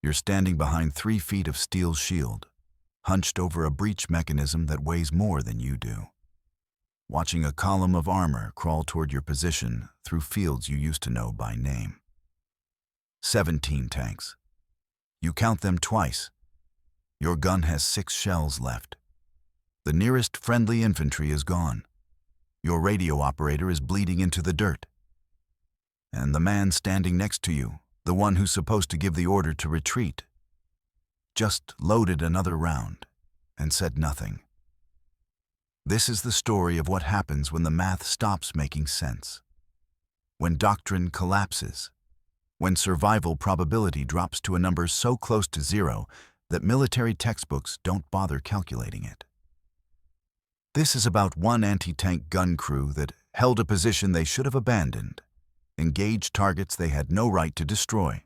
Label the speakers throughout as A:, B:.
A: You're standing behind 3 feet of steel shield, hunched over a breech mechanism that weighs more than you do, watching a column of armor crawl toward your position through fields you used to know by name. 17 tanks. You count them twice. Your gun has 6 shells left. The nearest friendly infantry is gone. Your radio operator is bleeding into the dirt. And the man standing next to you, the one who's supposed to give the order to retreat, just loaded another round and said nothing. This is the story of what happens when the math stops making sense, when doctrine collapses, when survival probability drops to a number so close to 0 that military textbooks don't bother calculating it. This is about one anti-tank gun crew that held a position they should have abandoned, engaged targets they had no right to destroy,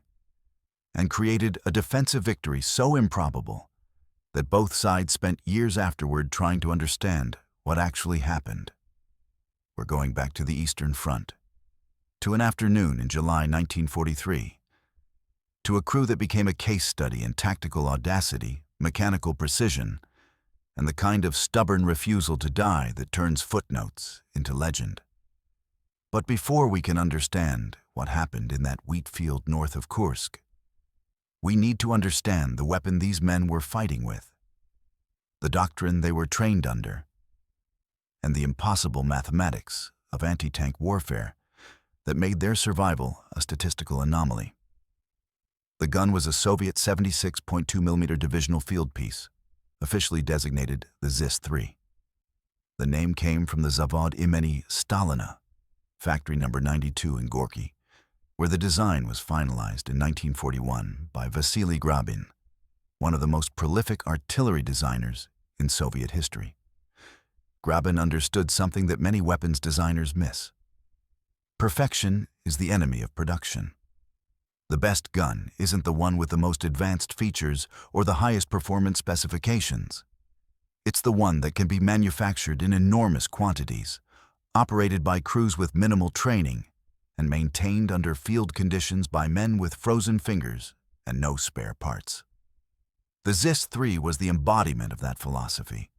A: and created a defensive victory so improbable that both sides spent years afterward trying to understand what actually happened. We're going back to the Eastern Front, to an afternoon in July 1943, to a crew that became a case study in tactical audacity, mechanical precision, and the kind of stubborn refusal to die that turns footnotes into legend. But before we can understand what happened in that wheat field north of Kursk, we need to understand the weapon these men were fighting with, the doctrine they were trained under, and the impossible mathematics of anti-tank warfare that made their survival a statistical anomaly. The gun was a Soviet 76.2 mm divisional field piece, officially designated the ZIS-3. The name came from the Zavod imeni Stalina, factory number 92 in Gorky, where the design was finalized in 1941 by Vasily Grabin, one of the most prolific artillery designers in Soviet history. Grabin understood something that many weapons designers miss. Perfection is the enemy of production. The best gun isn't the one with the most advanced features or the highest performance specifications. It's the one that can be manufactured in enormous quantities, operated by crews with minimal training, and maintained under field conditions by men with frozen fingers and no spare parts. The ZIS-3 was the embodiment of that philosophy.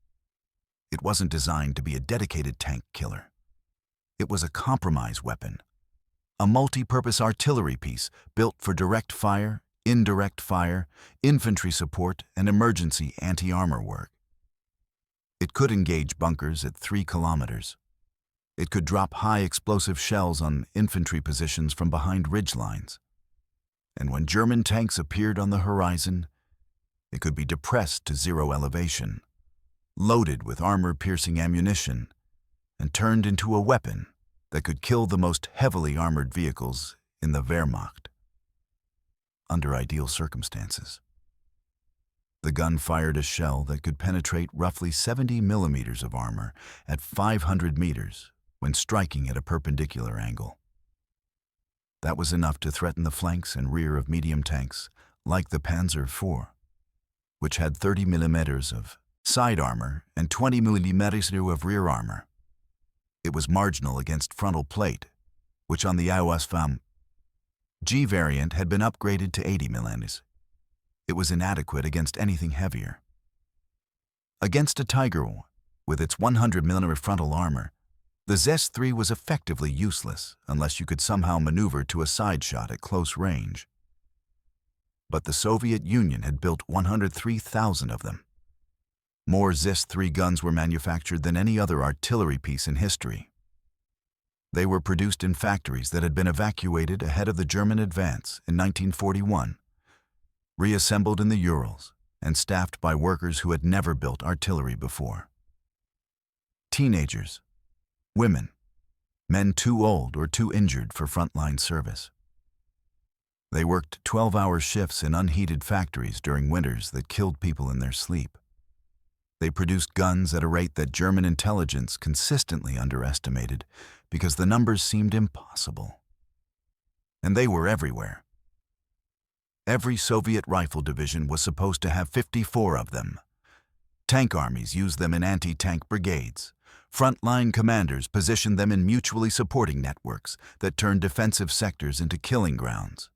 A: It wasn't designed to be a dedicated tank killer. It was a compromise weapon, a multi-purpose artillery piece built for direct fire, indirect fire, infantry support, and emergency anti-armor work. It could engage bunkers at 3 kilometers. It could drop high explosive shells on infantry positions from behind ridge lines. And when German tanks appeared on the horizon, it could be depressed to 0 elevation, loaded with armor-piercing ammunition, and turned into a weapon that could kill the most heavily armored vehicles in the Wehrmacht. Under ideal circumstances. The gun fired a shell that could penetrate roughly 70 millimeters of armor at 500 meters when striking at a perpendicular angle. That was enough to threaten the flanks and rear of medium tanks like the Panzer IV, which had 30 millimeters of side armor and 20 millimeters of rear armor. It was marginal against frontal plate, which on the IOS-FAM G variant had been upgraded to 80 millimeters. It was inadequate against anything heavier. Against a Tiger with its 100 millimeter frontal armor, the ZIS-3 was effectively useless unless you could somehow maneuver to a side shot at close range. But the Soviet Union had built 103,000 of them. More ZIS-3 guns were manufactured than any other artillery piece in history. They were produced in factories that had been evacuated ahead of the German advance in 1941, reassembled in the Urals, and staffed by workers who had never built artillery before. Teenagers, women, men too old or too injured for frontline service. They worked 12-hour shifts in unheated factories during winters that killed people in their sleep. They produced guns at a rate that German intelligence consistently underestimated because the numbers seemed impossible. And they were everywhere. Every Soviet rifle division was supposed to have 54 of them. Tank armies used them in anti-tank brigades. Frontline commanders positioned them in mutually supporting networks that turned defensive sectors into killing grounds.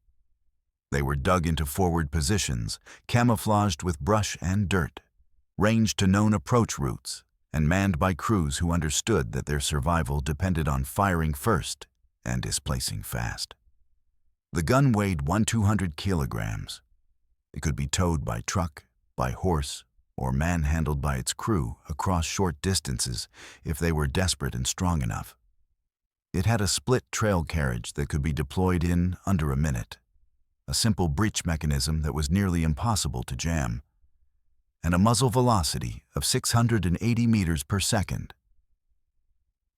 A: They were dug into forward positions, camouflaged with brush and dirt, ranged to known approach routes, and manned by crews who understood that their survival depended on firing first and displacing fast. The gun weighed 200 kilograms. It could be towed by truck, by horse, or manhandled by its crew across short distances if they were desperate and strong enough. It had a split trail carriage that could be deployed in under a minute, a simple breech mechanism that was nearly impossible to jam, and a muzzle velocity of 680 meters per second.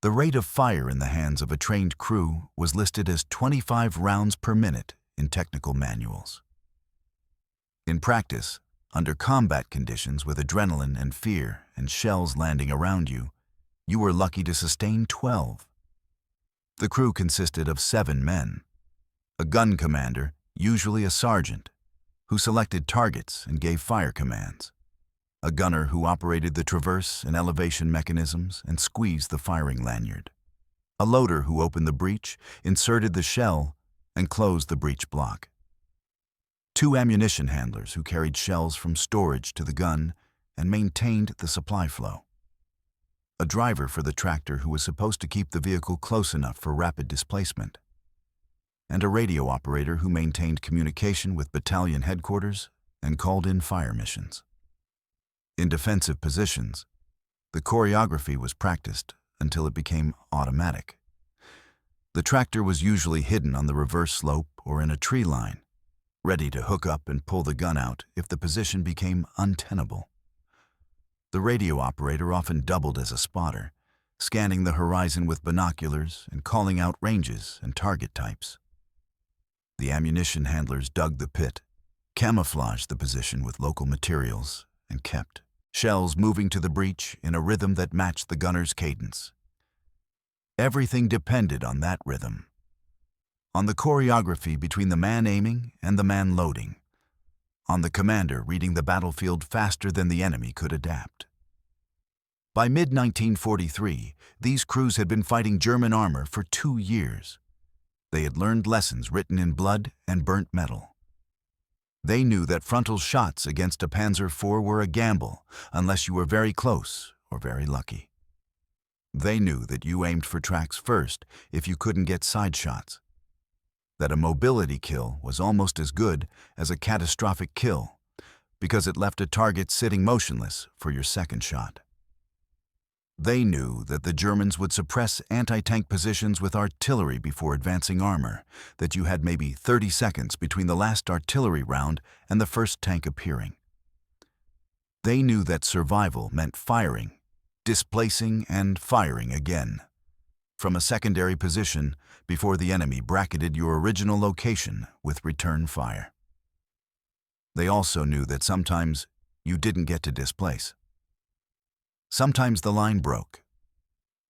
A: The rate of fire in the hands of a trained crew was listed as 25 rounds per minute in technical manuals. In practice, under combat conditions with adrenaline and fear and shells landing around you, you were lucky to sustain 12. The crew consisted of 7 men, a gun commander, usually a sergeant, who selected targets and gave fire commands, a gunner who operated the traverse and elevation mechanisms and squeezed the firing lanyard, a loader who opened the breech, inserted the shell, and closed the breech block, 2 ammunition handlers who carried shells from storage to the gun and maintained the supply flow, a driver for the tractor who was supposed to keep the vehicle close enough for rapid displacement, and a radio operator who maintained communication with battalion headquarters and called in fire missions. In defensive positions, the choreography was practiced until it became automatic. The tractor was usually hidden on the reverse slope or in a tree line, ready to hook up and pull the gun out if the position became untenable. The radio operator often doubled as a spotter, scanning the horizon with binoculars and calling out ranges and target types. The ammunition handlers dug the pit, camouflaged the position with local materials, and kept shells moving to the breech in a rhythm that matched the gunner's cadence. Everything depended on that rhythm, on the choreography between the man aiming and the man loading, on the commander reading the battlefield faster than the enemy could adapt. By mid-1943, these crews had been fighting German armor for 2 years. They had learned lessons written in blood and burnt metal. They knew that frontal shots against a Panzer IV were a gamble unless you were very close or very lucky. They knew that you aimed for tracks first if you couldn't get side shots, that a mobility kill was almost as good as a catastrophic kill because it left a target sitting motionless for your second shot. They knew that the Germans would suppress anti-tank positions with artillery before advancing armor, that you had maybe 30 seconds between the last artillery round and the first tank appearing. They knew that survival meant firing, displacing and firing again, from a secondary position before the enemy bracketed your original location with return fire. They also knew that sometimes you didn't get to displace. Sometimes the line broke.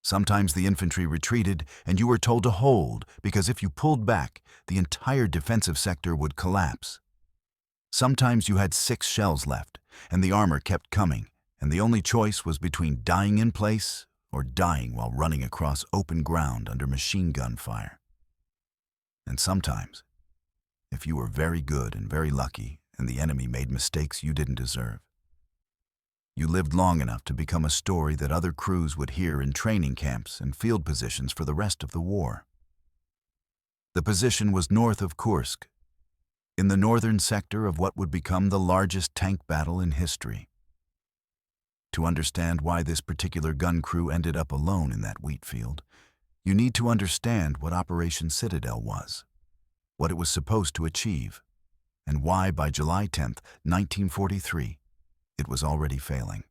A: Sometimes the infantry retreated and you were told to hold because if you pulled back, the entire defensive sector would collapse. Sometimes you had 6 shells left and the armor kept coming, and the only choice was between dying in place or dying while running across open ground under machine gun fire. And sometimes, if you were very good and very lucky and the enemy made mistakes you didn't deserve, you lived long enough to become a story that other crews would hear in training camps and field positions for the rest of the war. The position was north of Kursk, in the northern sector of what would become the largest tank battle in history. To understand why this particular gun crew ended up alone in that wheat field, you need to understand what Operation Citadel was, what it was supposed to achieve, and why by July 10, 1943, it was already failing.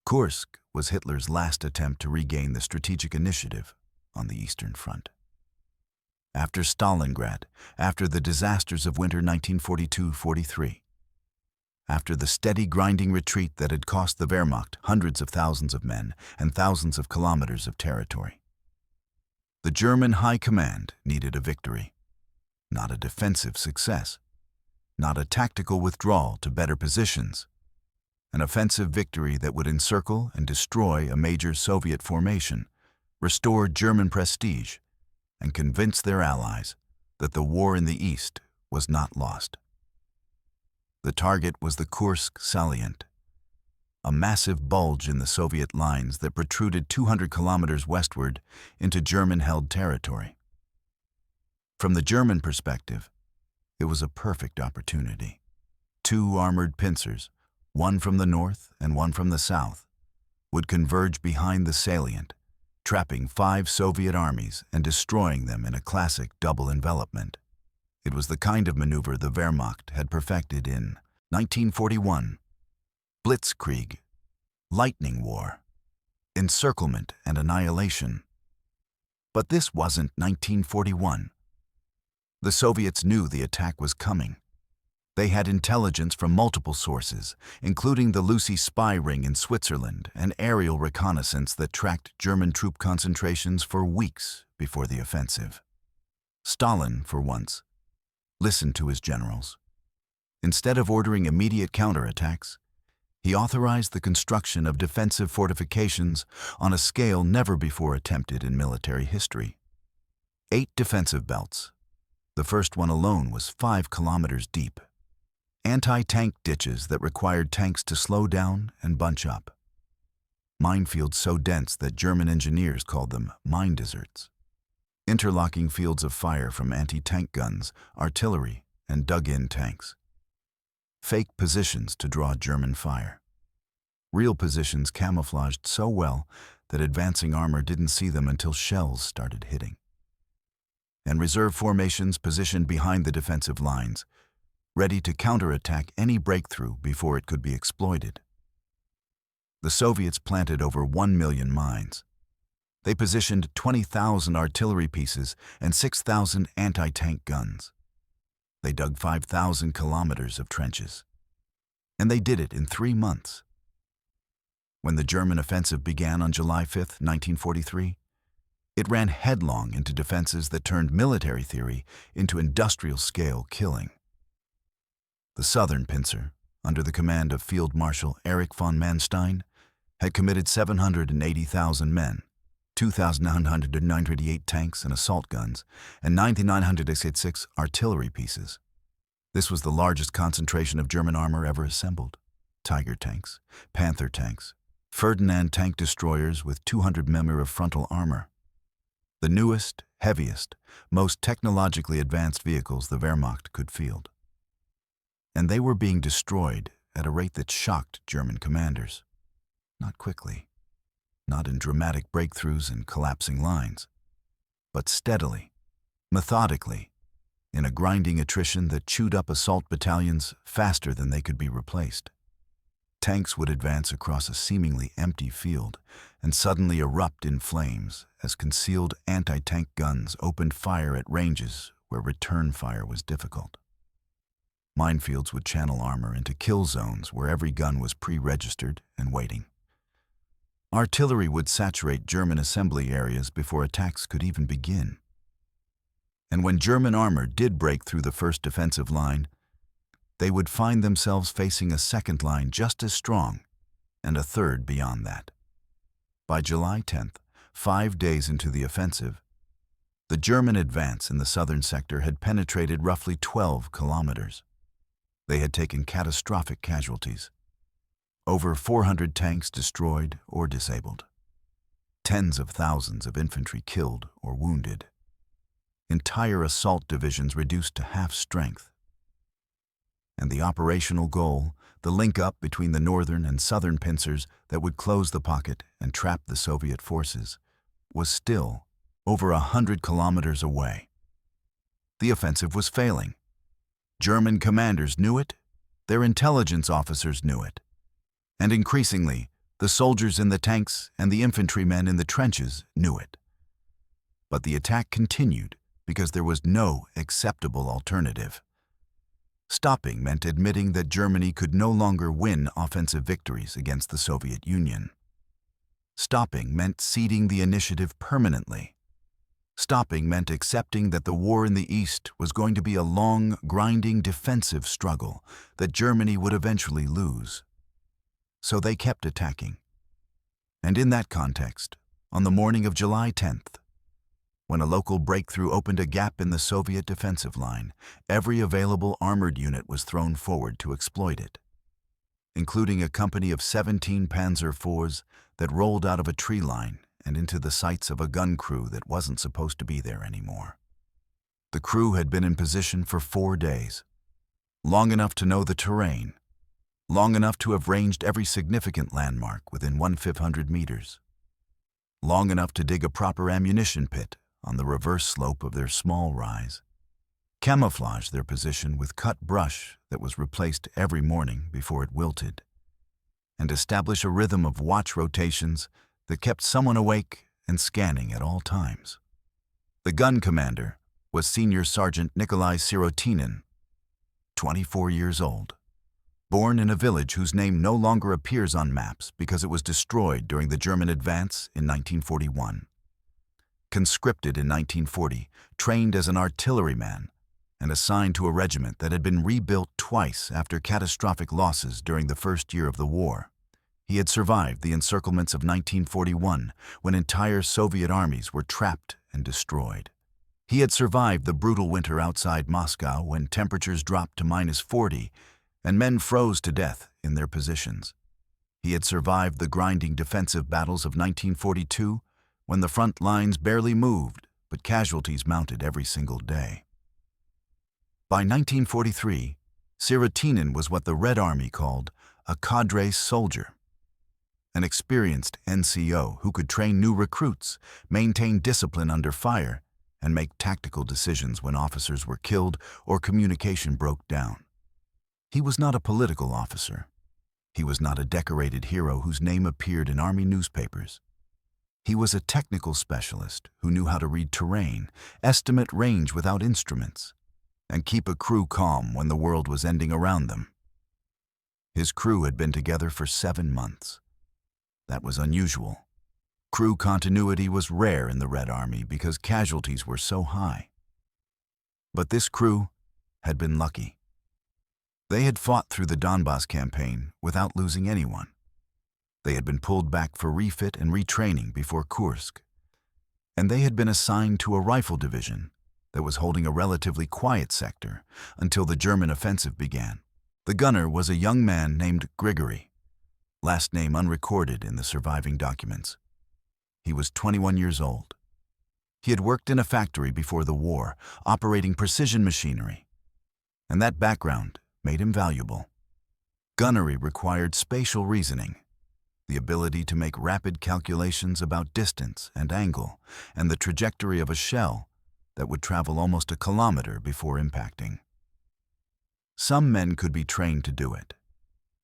A: Kursk was Hitler's last attempt to regain the strategic initiative on the Eastern Front. After Stalingrad, after the disasters of winter 1942-43, after the steady grinding retreat that had cost the Wehrmacht hundreds of thousands of men and thousands of kilometers of territory, the German High Command needed a victory, not a defensive success, not a tactical withdrawal to better positions, an offensive victory that would encircle and destroy a major Soviet formation, restore German prestige, and convince their allies that the war in the East was not lost. The target was the Kursk salient, a massive bulge in the Soviet lines that protruded 200 kilometers westward into German-held territory. From the German perspective, it was a perfect opportunity. Two armored pincers, one from the north and one from the south, would converge behind the salient, trapping 5 Soviet armies and destroying them in a classic double envelopment. It was the kind of maneuver the Wehrmacht had perfected in 1941. Blitzkrieg, lightning war, encirclement and annihilation. But this wasn't 1941. The Soviets knew the attack was coming. They had intelligence from multiple sources, including the Lucy spy ring in Switzerland and aerial reconnaissance that tracked German troop concentrations for weeks before the offensive. Stalin, for once, listened to his generals. Instead of ordering immediate counterattacks, he authorized the construction of defensive fortifications on a scale never before attempted in military history. 8 defensive belts. The first one alone was 5 kilometers deep. Anti-tank ditches that required tanks to slow down and bunch up. Minefields so dense that German engineers called them mine deserts. Interlocking fields of fire from anti-tank guns, artillery, and dug-in tanks. Fake positions to draw German fire. Real positions camouflaged so well that advancing armor didn't see them until shells started hitting. And reserve formations positioned behind the defensive lines, ready to counterattack any breakthrough before it could be exploited. The Soviets planted over 1 million mines. They positioned 20,000 artillery pieces and 6,000 anti-tank guns. They dug 5,000 kilometers of trenches. And they did it in 3 months. When the German offensive began on July 5, 1943, it ran headlong into defenses that turned military theory into industrial-scale killing. The southern pincer, under the command of Field Marshal Erich von Manstein, had committed 780,000 men, 2,998 tanks and assault guns, and 9,986 artillery pieces. This was the largest concentration of German armor ever assembled. Tiger tanks, Panther tanks, Ferdinand tank destroyers with 200 mm of frontal armor. The newest, heaviest, most technologically advanced vehicles the Wehrmacht could field. And they were being destroyed at a rate that shocked German commanders. Not quickly, not in dramatic breakthroughs and collapsing lines, but steadily, methodically, in a grinding attrition that chewed up assault battalions faster than they could be replaced. Tanks would advance across a seemingly empty field and suddenly erupt in flames as concealed anti-tank guns opened fire at ranges where return fire was difficult. Minefields would channel armor into kill zones where every gun was pre-registered and waiting. Artillery would saturate German assembly areas before attacks could even begin. And when German armor did break through the first defensive line, they would find themselves facing a second line just as strong, and a third beyond that. By July 10th, 5 days into the offensive, the German advance in the southern sector had penetrated roughly 12 kilometers. They had taken catastrophic casualties. Over 400 tanks destroyed or disabled. Tens of thousands of infantry killed or wounded. Entire assault divisions reduced to half strength. And the operational goal, the link-up between the northern and southern pincers that would close the pocket and trap the Soviet forces, was still over 100 kilometers away. The offensive was failing. German commanders knew it, their intelligence officers knew it, and increasingly, the soldiers in the tanks and the infantrymen in the trenches knew it. But the attack continued because there was no acceptable alternative. Stopping meant admitting that Germany could no longer win offensive victories against the Soviet Union. Stopping meant ceding the initiative permanently. Stopping meant accepting that the war in the East was going to be a long, grinding defensive struggle that Germany would eventually lose. So they kept attacking. And in that context, on the morning of July 10th, When a local breakthrough opened a gap in the Soviet defensive line, every available armored unit was thrown forward to exploit it, including a company of 17 Panzer IVs that rolled out of a tree line and into the sights of a gun crew that wasn't supposed to be there anymore. The crew had been in position for 4 days, long enough to know the terrain, long enough to have ranged every significant landmark within 1/500 meters, long enough to dig a proper ammunition pit on the reverse slope of their small rise, camouflage their position with cut brush that was replaced every morning before it wilted, and establish a rhythm of watch rotations that kept someone awake and scanning at all times. The gun commander was Senior Sergeant Nikolai Sirotinin, 24 years old, born in a village whose name no longer appears on maps because it was destroyed during the German advance in 1941. Conscripted in 1940, trained as an artilleryman, and assigned to a regiment that had been rebuilt twice after catastrophic losses during the first year of the war. He had survived the encirclements of 1941, when entire Soviet armies were trapped and destroyed. He had survived the brutal winter outside Moscow when temperatures dropped to -40 and men froze to death in their positions. He had survived the grinding defensive battles of 1942, when the front lines barely moved, but casualties mounted every single day. By 1943, Sirotinin was what the Red Army called a cadre soldier, an experienced NCO who could train new recruits, maintain discipline under fire, and make tactical decisions when officers were killed or communication broke down. He was not a political officer. He was not a decorated hero whose name appeared in Army newspapers. He was a technical specialist who knew how to read terrain, estimate range without instruments, and keep a crew calm when the world was ending around them. His crew had been together for 7 months. That was unusual. Crew continuity was rare in the Red Army because casualties were so high. But this crew had been lucky. They had fought through the Donbass campaign without losing anyone. They had been pulled back for refit and retraining before Kursk, and they had been assigned to a rifle division that was holding a relatively quiet sector until the German offensive began. The gunner was a young man named Grigory, last name unrecorded in the surviving documents. He was 21 years old. He had worked in a factory before the war, operating precision machinery, and that background made him valuable. Gunnery required spatial reasoning, the ability to make rapid calculations about distance and angle and the trajectory of a shell that would travel almost a kilometer before impacting. Some men could be trained to do it.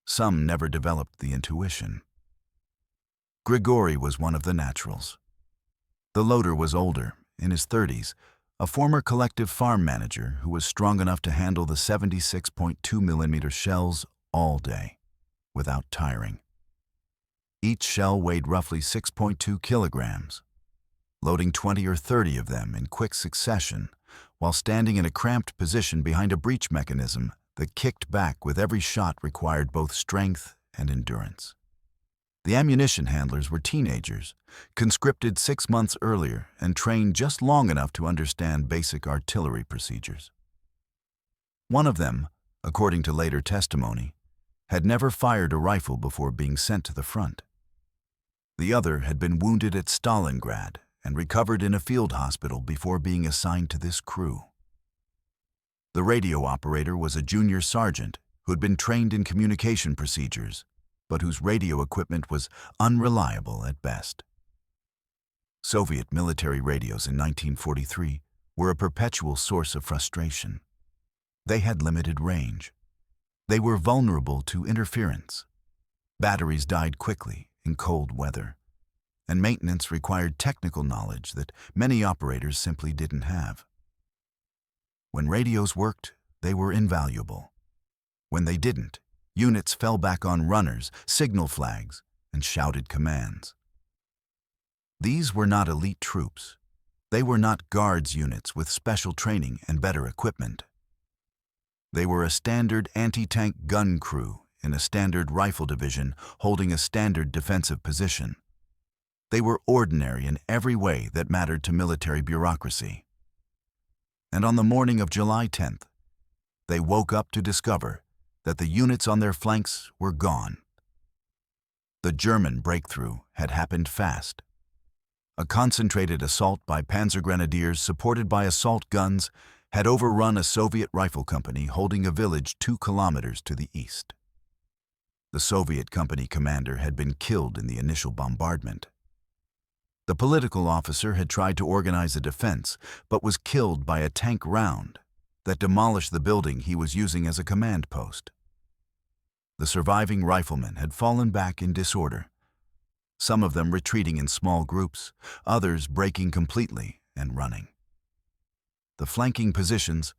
A: Some never developed the intuition. Grigory was one of the naturals. The loader was older, in his 30s, a former collective farm manager who was strong enough to handle the 76.2mm shells all day, without tiring. Each shell weighed roughly 6.2 kilograms, loading 20 or 30 of them in quick succession while standing in a cramped position behind a breech mechanism that kicked back with every shot required both strength and endurance. The ammunition handlers were teenagers, conscripted 6 months earlier and trained just long enough to understand basic artillery procedures. One of them, according to later testimony, had never fired a rifle before being sent to the front. The other had been wounded at Stalingrad and recovered in a field hospital before being assigned to this crew. The radio operator was a junior sergeant who had been trained in communication procedures, but whose radio equipment was unreliable at best. Soviet military radios in 1943 were a perpetual source of frustration. They had limited range. They were vulnerable to interference. Batteries died quickly in cold weather, and maintenance required technical knowledge that many operators simply didn't have. When radios worked, they were invaluable. When they didn't, units fell back on runners, signal flags, and shouted commands. These were not elite troops. They were not guards units with special training and better equipment. They were a standard anti-tank gun crew in a standard rifle division holding a standard defensive position. They were ordinary in every way that mattered to military bureaucracy. And on the morning of July 10th, they woke up to discover that the units on their flanks were gone. The German breakthrough had happened fast. A concentrated assault by Panzer grenadiers supported by assault guns had overrun a Soviet rifle company holding a village 2 kilometers to the east. The Soviet company commander had been killed in the initial bombardment. The political officer had tried to organize a defense, but was killed by a tank round that demolished the building he was using as a command post. The surviving riflemen had fallen back in disorder, some of them retreating in small groups, others breaking completely and running. The flanking positions,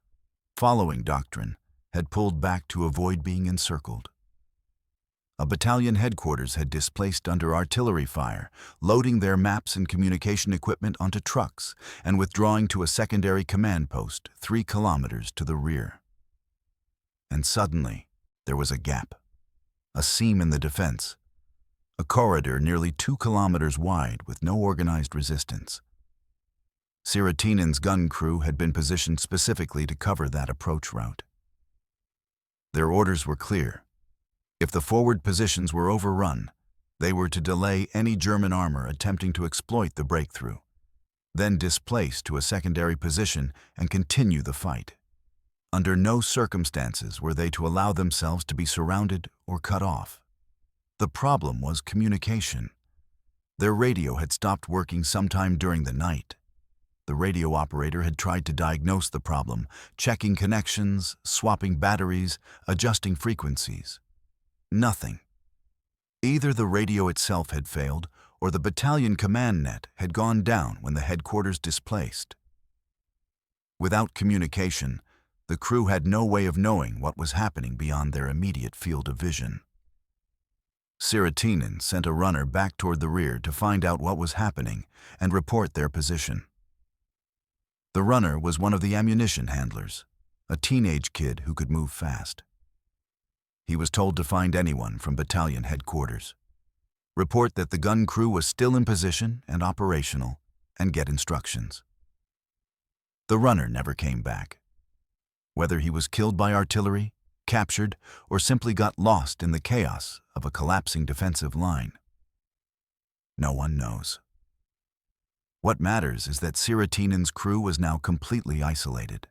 A: following doctrine, had pulled back to avoid being encircled. A battalion headquarters had displaced under artillery fire, loading their maps and communication equipment onto trucks and withdrawing to a secondary command post 3 kilometers to the rear. And suddenly, there was a gap, a seam in the defense, a corridor nearly 2 kilometers wide with no organized resistance. Sirotinin's gun crew had been positioned specifically to cover that approach route. Their orders were clear. If the forward positions were overrun, they were to delay any German armor attempting to exploit the breakthrough, then displace to a secondary position and continue the fight. Under no circumstances were they to allow themselves to be surrounded or cut off. The problem was communication. Their radio had stopped working sometime during the night. The radio operator had tried to diagnose the problem, checking connections, swapping batteries, adjusting frequencies. Nothing. Either the radio itself had failed, or the battalion command net had gone down when the headquarters displaced. Without communication, the crew had no way of knowing what was happening beyond their immediate field of vision. Sirotinin sent a runner back toward the rear to find out what was happening and report their position. The runner was one of the ammunition handlers, a teenage kid who could move fast. He was told to find anyone from battalion headquarters, report that the gun crew was still in position and operational, and get instructions. The runner never came back. Whether he was killed by artillery, captured, or simply got lost in the chaos of a collapsing defensive line, no one knows. What matters is that Sirotinin's crew was now completely isolated.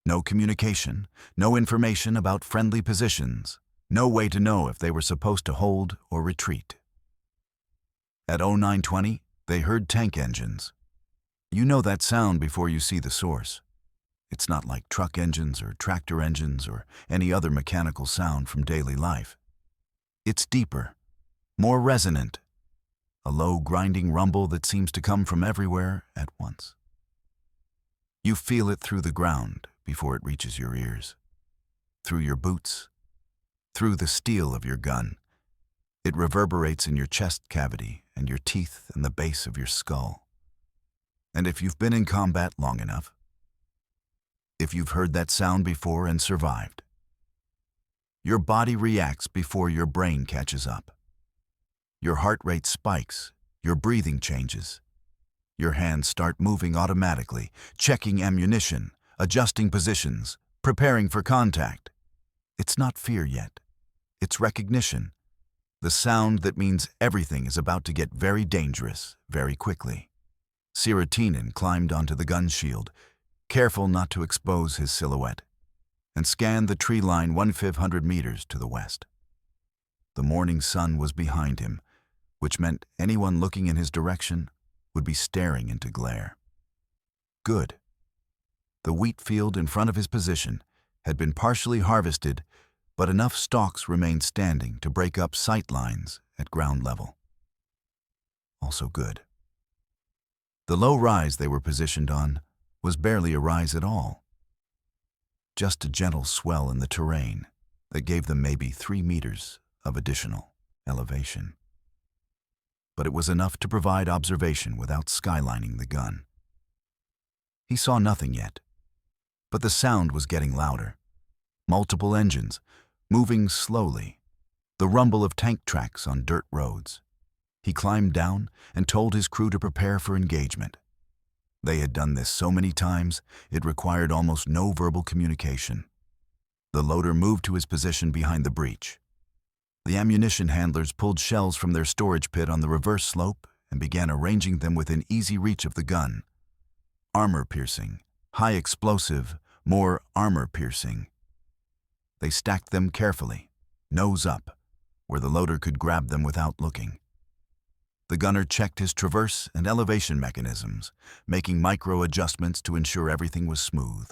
A: No communication, no information about friendly positions, no way to know if they were supposed to hold or retreat. At 0920, they heard tank engines. You know that sound before you see the source. It's not like truck engines or tractor engines or any other mechanical sound from daily life. It's deeper, more resonant, a low grinding rumble that seems to come from everywhere at once. You feel it through the ground before it reaches your ears, through your boots, through the steel of your gun. It reverberates in your chest cavity and your teeth and the base of your skull. And if you've been in combat long enough, if you've heard that sound before and survived, your body reacts before your brain catches up. Your heart rate spikes, your breathing changes. Your hands start moving automatically, checking ammunition, adjusting positions, preparing for contact. It's not fear yet. It's recognition. The sound that means everything is about to get very dangerous very quickly. Sirotinin climbed onto the gun shield, careful not to expose his silhouette, and scanned the tree line 1,500 meters to the west. The morning sun was behind him, which meant anyone looking in his direction would be staring into glare. Good. The wheat field in front of his position had been partially harvested, but enough stalks remained standing to break up sight lines at ground level. Also good. The low rise they were positioned on was barely a rise at all. Just a gentle swell in the terrain that gave them maybe 3 meters of additional elevation. But it was enough to provide observation without skylining the gun. He saw nothing yet, but the sound was getting louder. Multiple engines, moving slowly, the rumble of tank tracks on dirt roads. He climbed down and told his crew to prepare for engagement. They had done this so many times, it required almost no verbal communication. The loader moved to his position behind the breech. The ammunition handlers pulled shells from their storage pit on the reverse slope and began arranging them within easy reach of the gun. Armor-piercing, high explosive, more armor-piercing. They stacked them carefully, nose up, where the loader could grab them without looking. The gunner checked his traverse and elevation mechanisms, making micro-adjustments to ensure everything was smooth.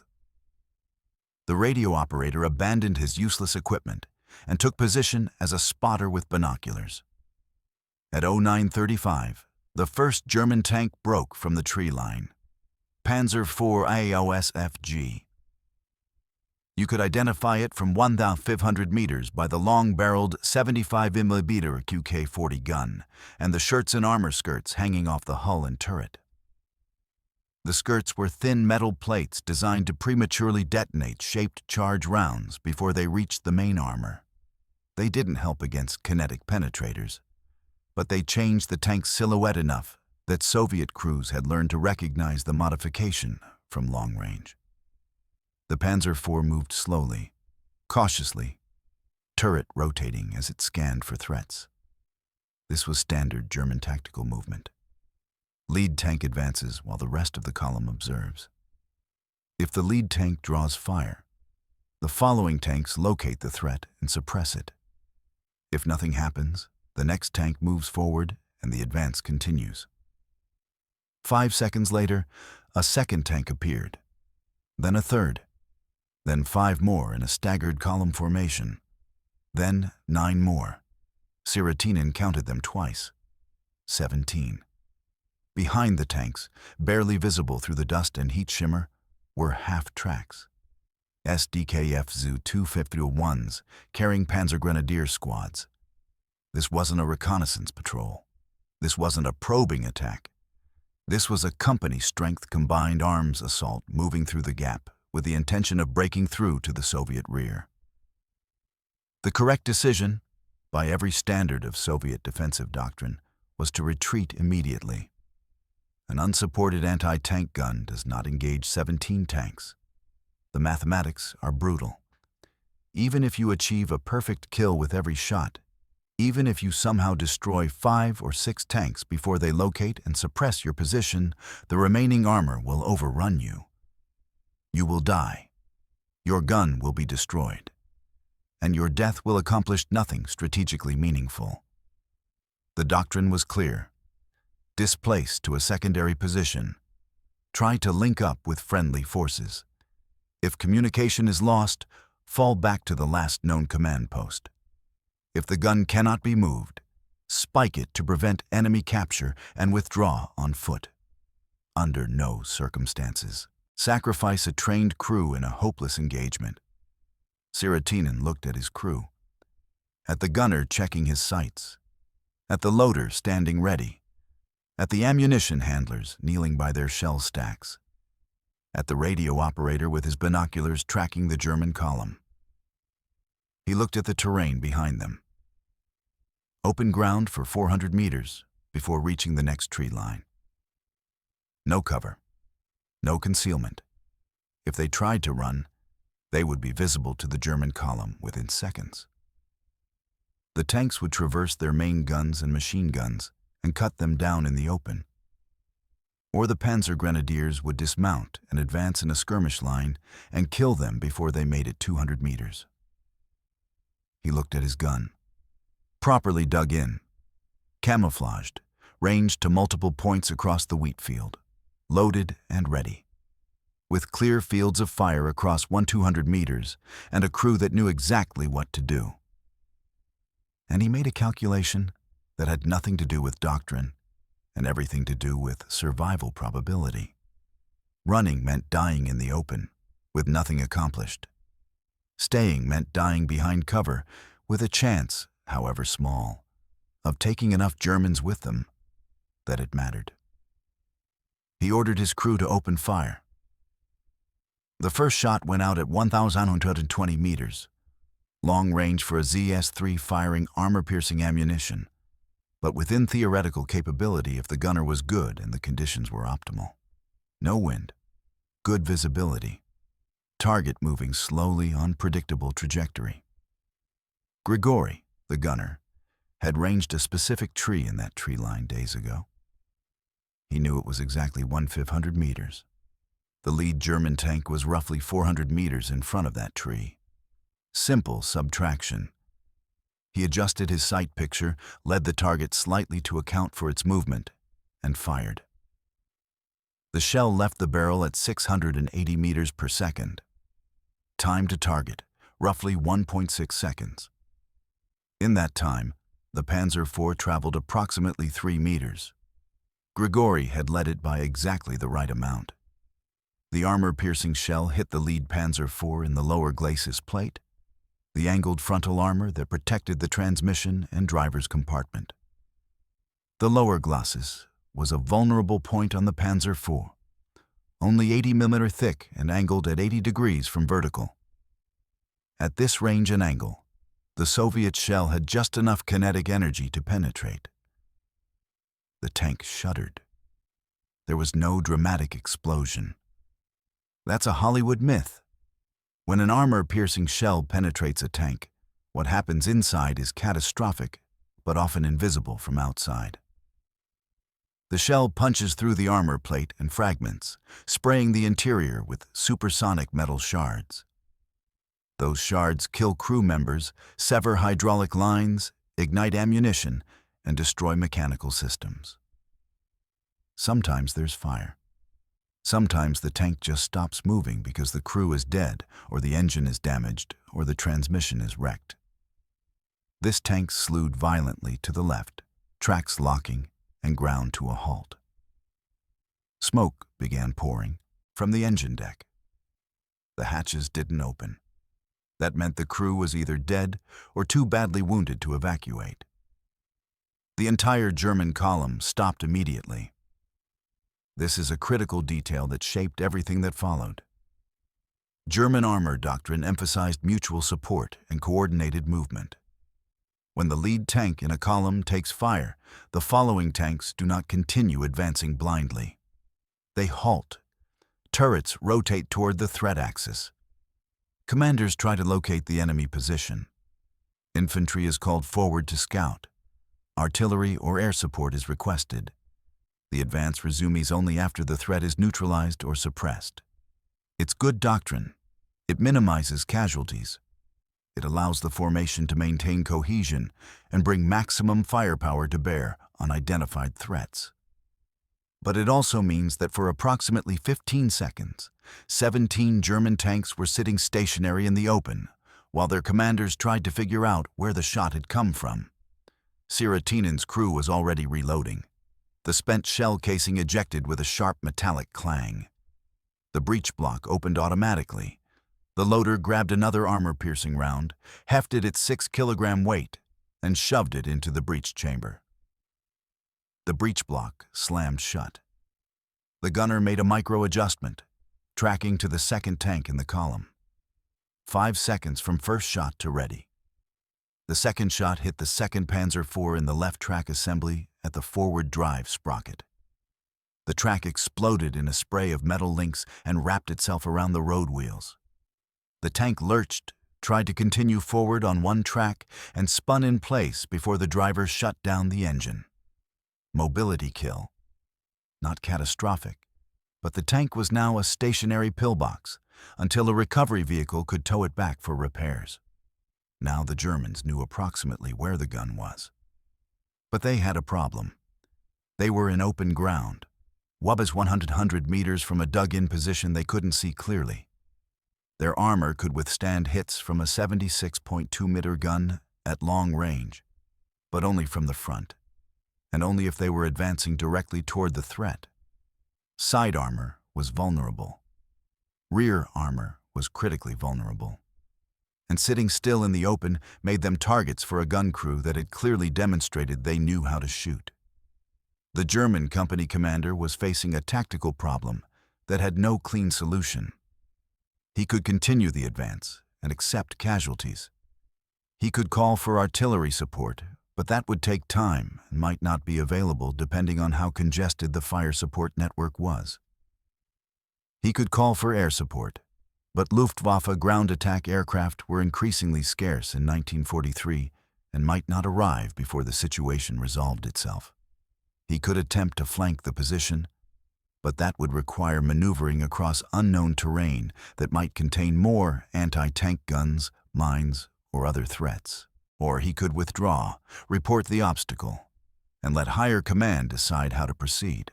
A: The radio operator abandoned his useless equipment and took position as a spotter with binoculars. At 09:35, the first German tank broke from the tree line. Panzer IV AOSFG. You could identify it from 1,500 meters by the long-barreled 75mm QK-40 gun and the shirts and armor skirts hanging off the hull and turret. The skirts were thin metal plates designed to prematurely detonate shaped charge rounds before they reached the main armor. They didn't help against kinetic penetrators, but they changed the tank's silhouette enough that Soviet crews had learned to recognize the modification from long range. The Panzer IV moved slowly, cautiously, turret rotating as it scanned for threats. This was standard German tactical movement. Lead tank advances while the rest of the column observes. If the lead tank draws fire, the following tanks locate the threat and suppress it. If nothing happens, the next tank moves forward and the advance continues. 5 seconds later, a second tank appeared, then a third, then 5 more in a staggered column formation, then 9 more. Sirotinin counted them twice. 17. Behind the tanks, barely visible through the dust and heat shimmer, were half-tracks. SDKF Zu-251s carrying Panzer Grenadier squads. This wasn't a reconnaissance patrol. This wasn't a probing attack. This was a company-strength combined arms assault moving through the gap with the intention of breaking through to the Soviet rear. The correct decision, by every standard of Soviet defensive doctrine, was to retreat immediately. An unsupported anti-tank gun does not engage 17 tanks. The mathematics are brutal. Even if you achieve a perfect kill with every shot, even if you somehow destroy 5 or 6 tanks before they locate and suppress your position, the remaining armor will overrun you. You will die. Your gun will be destroyed. And your death will accomplish nothing strategically meaningful. The doctrine was clear. Displace to a secondary position. Try to link up with friendly forces. If communication is lost, fall back to the last known command post. If the gun cannot be moved, spike it to prevent enemy capture and withdraw on foot. Under no circumstances, sacrifice a trained crew in a hopeless engagement. Sirotinin looked at his crew, at the gunner checking his sights, at the loader standing ready, at the ammunition handlers kneeling by their shell stacks, at the radio operator with his binoculars tracking the German column. He looked at the terrain behind them. Open ground for 400 meters before reaching the next tree line. No cover, no concealment. If they tried to run, they would be visible to the German column within seconds. The tanks would traverse their main guns and machine guns and cut them down in the open. Or the Panzer Grenadiers would dismount and advance in a skirmish line and kill them before they made it 200 meters. He looked at his gun. Properly dug in, camouflaged, ranged to multiple points across the wheat field, loaded and ready, with clear fields of fire across 200 meters and a crew that knew exactly what to do. And he made a calculation that had nothing to do with doctrine and everything to do with survival probability. Running meant dying in the open, with nothing accomplished. Staying meant dying behind cover, with a chance, however small, of taking enough Germans with them that it mattered. He ordered his crew to open fire. The first shot went out at 1,120 meters, long range for a ZS-3 firing armor-piercing ammunition. but within theoretical capability if the gunner was good and the conditions were optimal. No wind, good visibility, target moving slowly on predictable trajectory. Grigory, the gunner, had ranged a specific tree in that tree line days ago. He knew it was exactly 1/500 meters. The lead German tank was roughly 400 meters in front of that tree. Simple subtraction. He adjusted his sight picture, led the target slightly to account for its movement, and fired. The shell left the barrel at 680 meters per second. Time to target, roughly 1.6 seconds. In that time, the Panzer IV traveled approximately 3 meters. Grigory had led it by exactly the right amount. The armor-piercing shell hit the lead Panzer IV in the lower glacis plate, the angled frontal armor that protected the transmission and driver's compartment. The lower glacis was a vulnerable point on the Panzer IV, only 80 mm thick and angled at 80 degrees from vertical. At this range and angle, the Soviet shell had just enough kinetic energy to penetrate. The tank shuddered. There was no dramatic explosion. That's a Hollywood myth. When an armor-piercing shell penetrates a tank, what happens inside is catastrophic, but often invisible from outside. The shell punches through the armor plate and fragments, spraying the interior with supersonic metal shards. Those shards kill crew members, sever hydraulic lines, ignite ammunition, and destroy mechanical systems. Sometimes there's fire. Sometimes the tank just stops moving because the crew is dead, or the engine is damaged, or the transmission is wrecked. This tank slewed violently to the left, tracks locking, and ground to a halt. Smoke began pouring from the engine deck. The hatches didn't open. That meant the crew was either dead or too badly wounded to evacuate. The entire German column stopped immediately. This is a critical detail that shaped everything that followed. German armor doctrine emphasized mutual support and coordinated movement. When the lead tank in a column takes fire, the following tanks do not continue advancing blindly. They halt. Turrets rotate toward the threat axis. Commanders try to locate the enemy position. Infantry is called forward to scout. Artillery or air support is requested. The advance resumes only after the threat is neutralized or suppressed. It's good doctrine. It minimizes casualties. It allows the formation to maintain cohesion and bring maximum firepower to bear on identified threats. But it also means that for approximately 15 seconds, 17 German tanks were sitting stationary in the open, while their commanders tried to figure out where the shot had come from. Sirotinen's crew was already reloading. The spent shell casing ejected with a sharp metallic clang. The breech block opened automatically. The loader grabbed another armor-piercing round, hefted its 6-kilogram weight, and shoved it into the breech chamber. The breech block slammed shut. The gunner made a micro-adjustment, tracking to the second tank in the column. 5 seconds from first shot to ready. The second shot hit the second Panzer IV in the left track assembly at the forward drive sprocket. The track exploded in a spray of metal links and wrapped itself around the road wheels. The tank lurched, tried to continue forward on one track, and spun in place before the driver shut down the engine. Mobility kill. Not catastrophic, but the tank was now a stationary pillbox until a recovery vehicle could tow it back for repairs. Now the Germans knew approximately where the gun was. But they had a problem. They were in open ground, Wabas 100 meters from a dug-in position they couldn't see clearly. Their armor could withstand hits from a 76.2-meter gun at long range, but only from the front, and only if they were advancing directly toward the threat. Side armor was vulnerable. Rear armor was critically vulnerable. And sitting still in the open made them targets for a gun crew that had clearly demonstrated they knew how to shoot. The German company commander was facing a tactical problem that had no clean solution. He could continue the advance and accept casualties. He could call for artillery support But that would take time and might not be available depending on how congested the fire support network was. He could call for air support, but Luftwaffe ground attack aircraft were increasingly scarce in 1943 and might not arrive before the situation resolved itself. He could attempt to flank the position, but that would require maneuvering across unknown terrain that might contain more anti-tank guns, mines, or other threats. Or he could withdraw, report the obstacle, and let higher command decide how to proceed.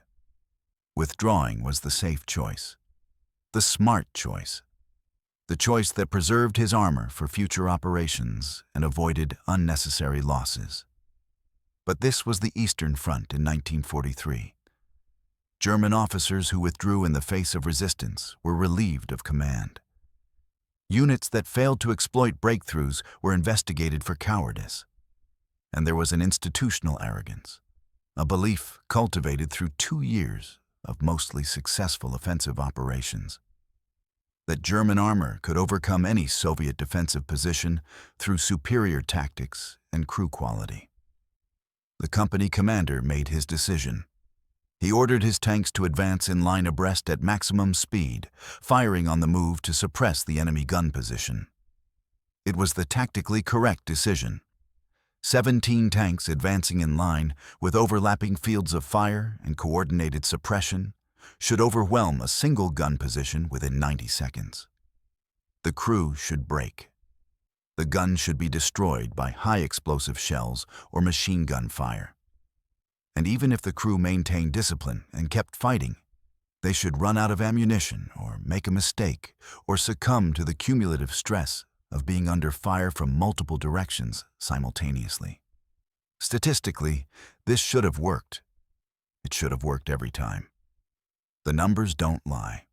A: Withdrawing was the safe choice, the smart choice, the choice that preserved his armor for future operations and avoided unnecessary losses. But this was the Eastern Front in 1943. German officers who withdrew in the face of resistance were relieved of command. Units that failed to exploit breakthroughs were investigated for cowardice. And there was an institutional arrogance, a belief cultivated through 2 years of mostly successful offensive operations, that German armor could overcome any Soviet defensive position through superior tactics and crew quality. The company commander made his decision. He ordered his tanks to advance in line abreast at maximum speed, firing on the move to suppress the enemy gun position. It was the tactically correct decision. 17 tanks advancing in line with overlapping fields of fire and coordinated suppression should overwhelm a single gun position within 90 seconds. The crew should break. The gun should be destroyed by high explosive shells or machine gun fire. And even if the crew maintained discipline and kept fighting, they should run out of ammunition or make a mistake or succumb to the cumulative stress of being under fire from multiple directions simultaneously. Statistically, this should have worked. It should have worked every time. The numbers don't lie.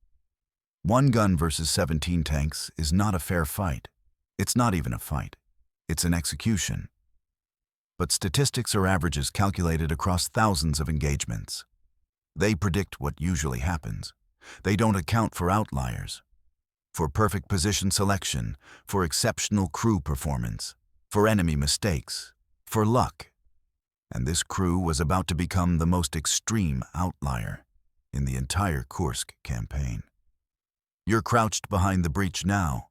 A: 1 gun versus 17 tanks is not a fair fight. It's not even a fight. It's an execution. But statistics are averages calculated across thousands of engagements. They predict what usually happens. They don't account for outliers, for perfect position selection, for exceptional crew performance, for enemy mistakes, for luck. And this crew was about to become the most extreme outlier in the entire Kursk campaign. You're crouched behind the breach now,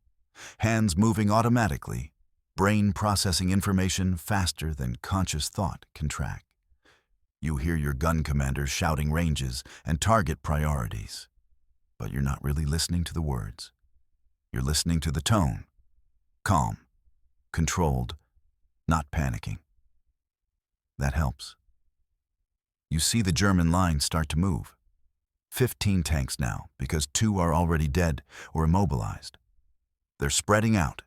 A: hands moving automatically, brain processing information faster than conscious thought can track. You hear your gun commander shouting ranges and target priorities, but you're not really listening to the words. You're listening to the tone. Calm, controlled, not panicking. That helps. You see the German line start to move. 15 tanks now, because 2 are already dead or immobilized. They're spreading out,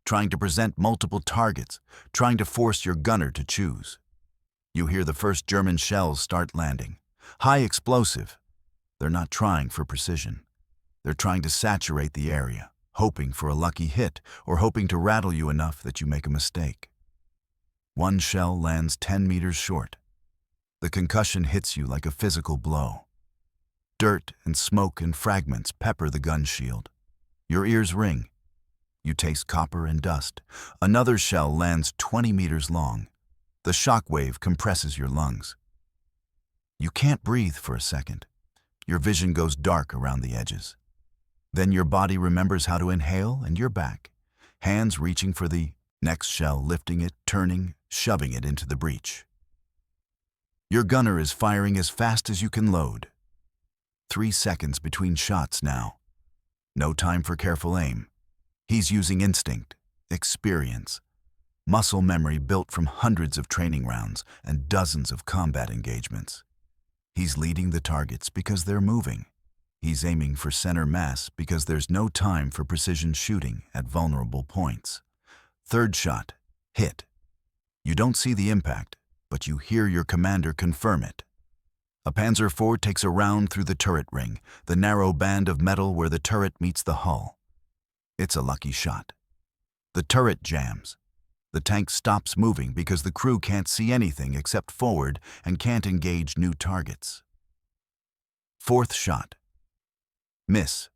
A: trying to present multiple targets, trying to force your gunner to choose. You hear the first German shells start landing. High explosive. They're not trying for precision. They're trying to saturate the area, hoping for a lucky hit or hoping to rattle you enough that you make a mistake. 1 shell lands 10 meters short. The concussion hits you like a physical blow. Dirt and smoke and fragments pepper the gun shield. Your ears ring. You taste copper and dust. Another shell lands 20 meters long. The shock wave compresses your lungs. You can't breathe for a second. Your vision goes dark around the edges. Then your body remembers how to inhale and you're back. Hands reaching for the next shell, lifting it, turning, shoving it into the breach. Your gunner is firing as fast as you can load. 3 seconds between shots now. No time for careful aim. He's using instinct, experience, muscle memory built from hundreds of training rounds and dozens of combat engagements. He's leading the targets because they're moving. He's aiming for center mass because there's no time for precision shooting at vulnerable points. 3rd shot, hit. You don't see the impact, but you hear your commander confirm it. A Panzer IV takes a round through the turret ring, the narrow band of metal where the turret meets the hull. It's a lucky shot. The turret jams. The tank stops moving because the crew can't see anything except forward and can't engage new targets. 4th shot. Miss.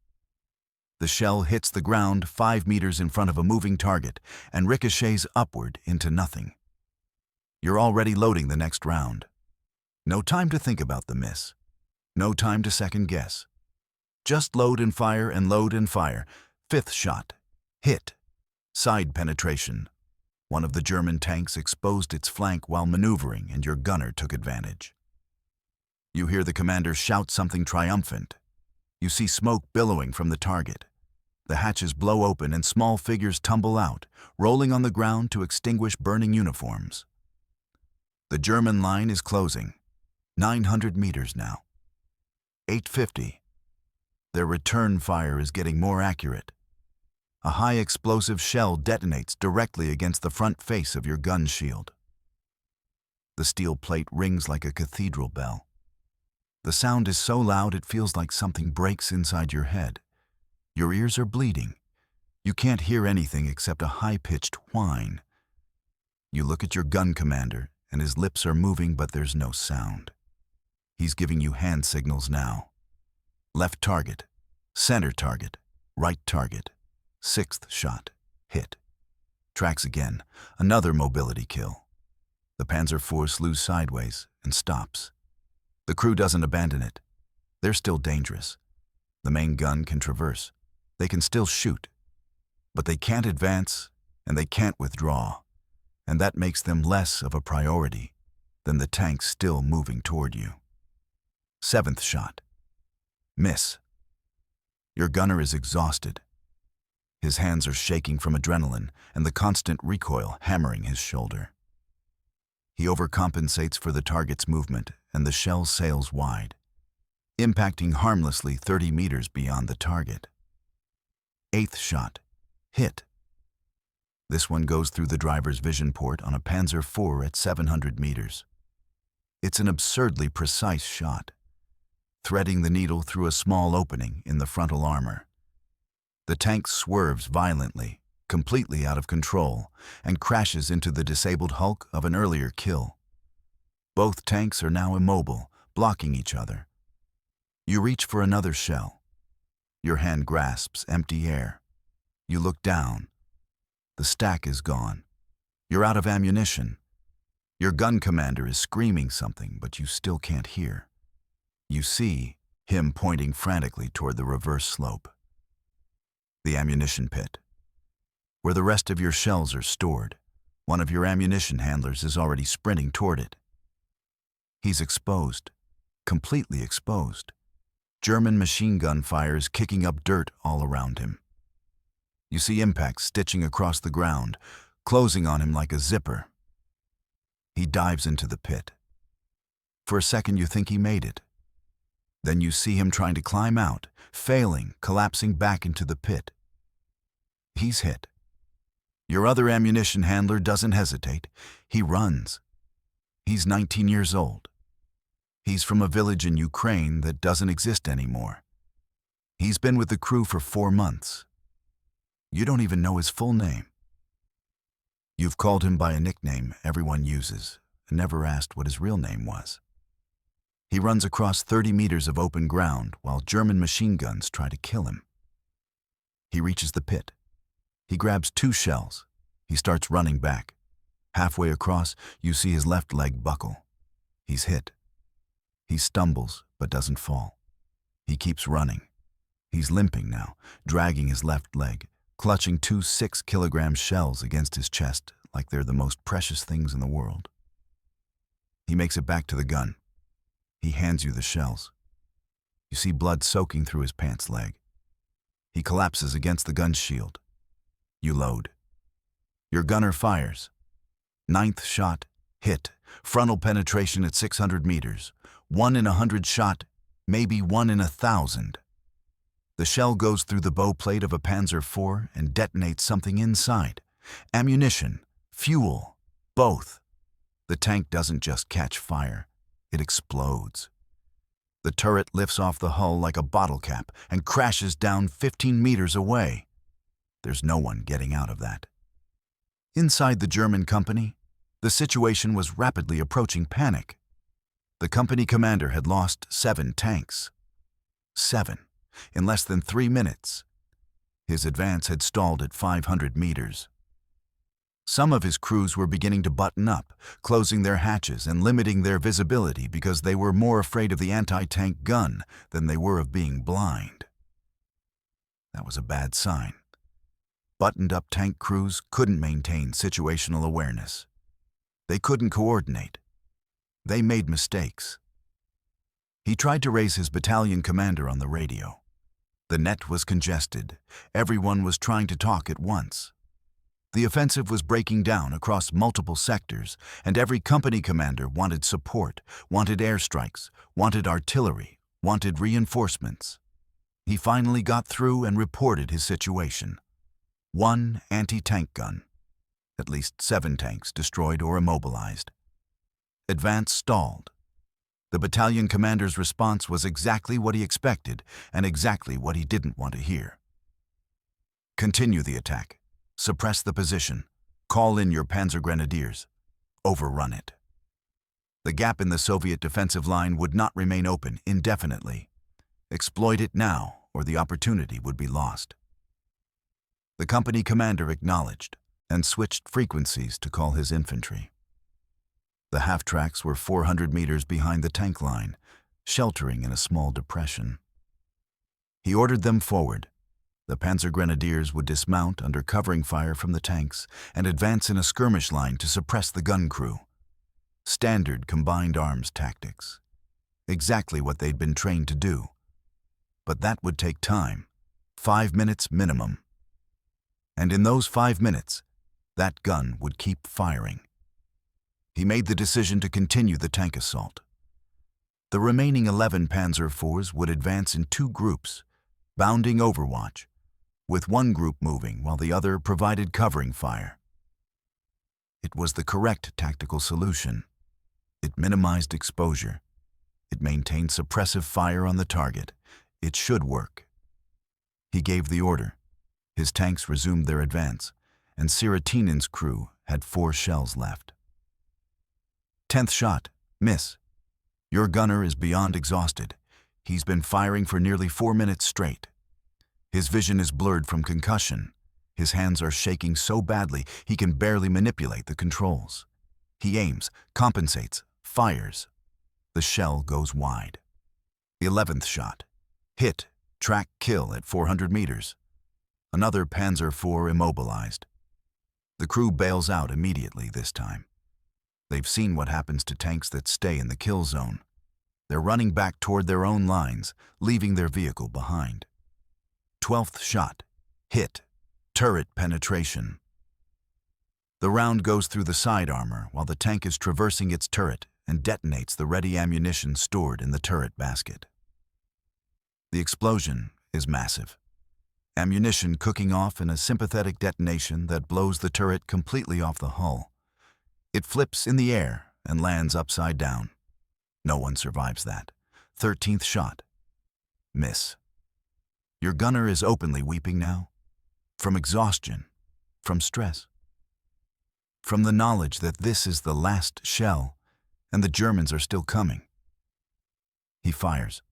A: The shell hits the ground 5 meters in front of a moving target and ricochets upward into nothing. You're already loading the next round. No time to think about the miss. No time to second guess. Just load and fire and load and fire. Fifth shot. Hit. Side penetration. One of the German tanks exposed its flank while maneuvering, and your gunner took advantage. You hear the commander shout something triumphant. You see smoke billowing from the target. The hatches blow open and small figures tumble out, rolling on the ground to extinguish burning uniforms. The German line is closing. 900 meters now. 850. Their return fire is getting more accurate. A high explosive shell detonates directly against the front face of your gun shield. The steel plate rings like a cathedral bell. The sound is so loud it feels like something breaks inside your head. Your ears are bleeding. You can't hear anything except a high-pitched whine. You look at your gun commander, and his lips are moving, but there's no sound. He's giving you hand signals now. Left target, center target, right target, sixth shot, hit. Tracks again, another mobility kill. The Panzer IV slews sideways and stops. The crew doesn't abandon it. They're still dangerous. The main gun can traverse. They can still shoot. But they can't advance, and they can't withdraw. And that makes them less of a priority than the tanks still moving toward you. Seventh shot. Miss. Your gunner is exhausted. His hands are shaking from adrenaline and the constant recoil hammering his shoulder. He overcompensates for the target's movement, and the shell sails wide, impacting harmlessly 30 meters beyond the target. Eighth shot. Hit. This one goes through the driver's vision port on a Panzer IV at 700 meters. It's an absurdly precise shot, threading the needle through a small opening in the frontal armor. The tank swerves violently, completely out of control, and crashes into the disabled hulk of an earlier kill. Both tanks are now immobile, blocking each other. You reach for another shell. Your hand grasps empty air. You look down. The stack is gone. You're out of ammunition. Your gun commander is screaming something, but you still can't hear. You see him pointing frantically toward the reverse slope. The ammunition pit, where the rest of your shells are stored. One of your ammunition handlers is already sprinting toward it. He's exposed, completely exposed. German machine gun fire is kicking up dirt all around him. You see impacts stitching across the ground, closing on him like a zipper. He dives into the pit. For a second you think he made it. Then you see him trying to climb out, failing, collapsing back into the pit. He's hit. Your other ammunition handler doesn't hesitate. He runs. He's 19 years old. He's from a village in Ukraine that doesn't exist anymore. He's been with the crew for 4 months. You don't even know his full name. You've called him by a nickname everyone uses, and never asked what his real name was. He runs across 30 meters of open ground while German machine guns try to kill him. He reaches the pit. He grabs 2 shells. He starts running back. Halfway across, you see his left leg buckle. He's hit. He stumbles, but doesn't fall. He keeps running. He's limping now, dragging his left leg, clutching 2 6-kilogram shells against his chest like they're the most precious things in the world. He makes it back to the gun. He hands you the shells. You see blood soaking through his pants leg. He collapses against the gun shield. You load. Your gunner fires. 9th shot, hit, frontal penetration at 600 meters. 1 in 100 shot, maybe 1 in 1,000. The shell goes through the bow plate of a Panzer IV and detonates something inside. Ammunition, fuel, both. The tank doesn't just catch fire, it explodes. The turret lifts off the hull like a bottle cap and crashes down 15 meters away. There's no one getting out of that. Inside the German company, the situation was rapidly approaching panic. The company commander had lost 7 tanks. 7. In less than 3 minutes. His advance had stalled at 500 meters. Some of his crews were beginning to button up, closing their hatches and limiting their visibility because they were more afraid of the anti-tank gun than they were of being blind. That was a bad sign. Buttoned-up tank crews couldn't maintain situational awareness. They couldn't coordinate. They made mistakes. He tried to raise his battalion commander on the radio. The net was congested. Everyone was trying to talk at once. The offensive was breaking down across multiple sectors, and every company commander wanted support, wanted airstrikes, wanted artillery, wanted reinforcements. He finally got through and reported his situation. 1 anti-tank gun. At least 7 tanks destroyed or immobilized. Advance stalled. The battalion commander's response was exactly what he expected and exactly what he didn't want to hear. Continue the attack. Suppress the position. Call in your Panzer grenadiers. Overrun it. The gap in the Soviet defensive line would not remain open indefinitely. Exploit it now, or the opportunity would be lost. The company commander acknowledged and switched frequencies to call his infantry. The half-tracks were 400 meters behind the tank line, sheltering in a small depression. He ordered them forward. The Panzer grenadiers would dismount under covering fire from the tanks and advance in a skirmish line to suppress the gun crew. Standard combined arms tactics. Exactly what they'd been trained to do. But that would take time, 5 minutes minimum. And in those 5 minutes, that gun would keep firing. He made the decision to continue the tank assault. The remaining 11 Panzer IVs would advance in 2 groups, bounding overwatch, with one group moving while the other provided covering fire. It was the correct tactical solution. It minimized exposure. It maintained suppressive fire on the target. It should work. He gave the order. His tanks resumed their advance, and Sirotina's crew had 4 shells left. 10th shot, miss. Your gunner is beyond exhausted. He's been firing for nearly 4 minutes straight. His vision is blurred from concussion. His hands are shaking so badly he can barely manipulate the controls. He aims, compensates, fires. The shell goes wide. 11th shot. Hit, track, kill at 400 meters. Another Panzer IV immobilized. The crew bails out immediately this time. They've seen what happens to tanks that stay in the kill zone. They're running back toward their own lines, leaving their vehicle behind. 12th shot. Hit. Turret penetration. The round goes through the side armor while the tank is traversing its turret and detonates the ready ammunition stored in the turret basket. The explosion is massive. Ammunition cooking off in a sympathetic detonation that blows the turret completely off the hull. It flips in the air and lands upside down. No one survives that. 13th shot. Miss. Your gunner is openly weeping now. From exhaustion. From stress. From the knowledge that this is the last shell and the Germans are still coming. He fires.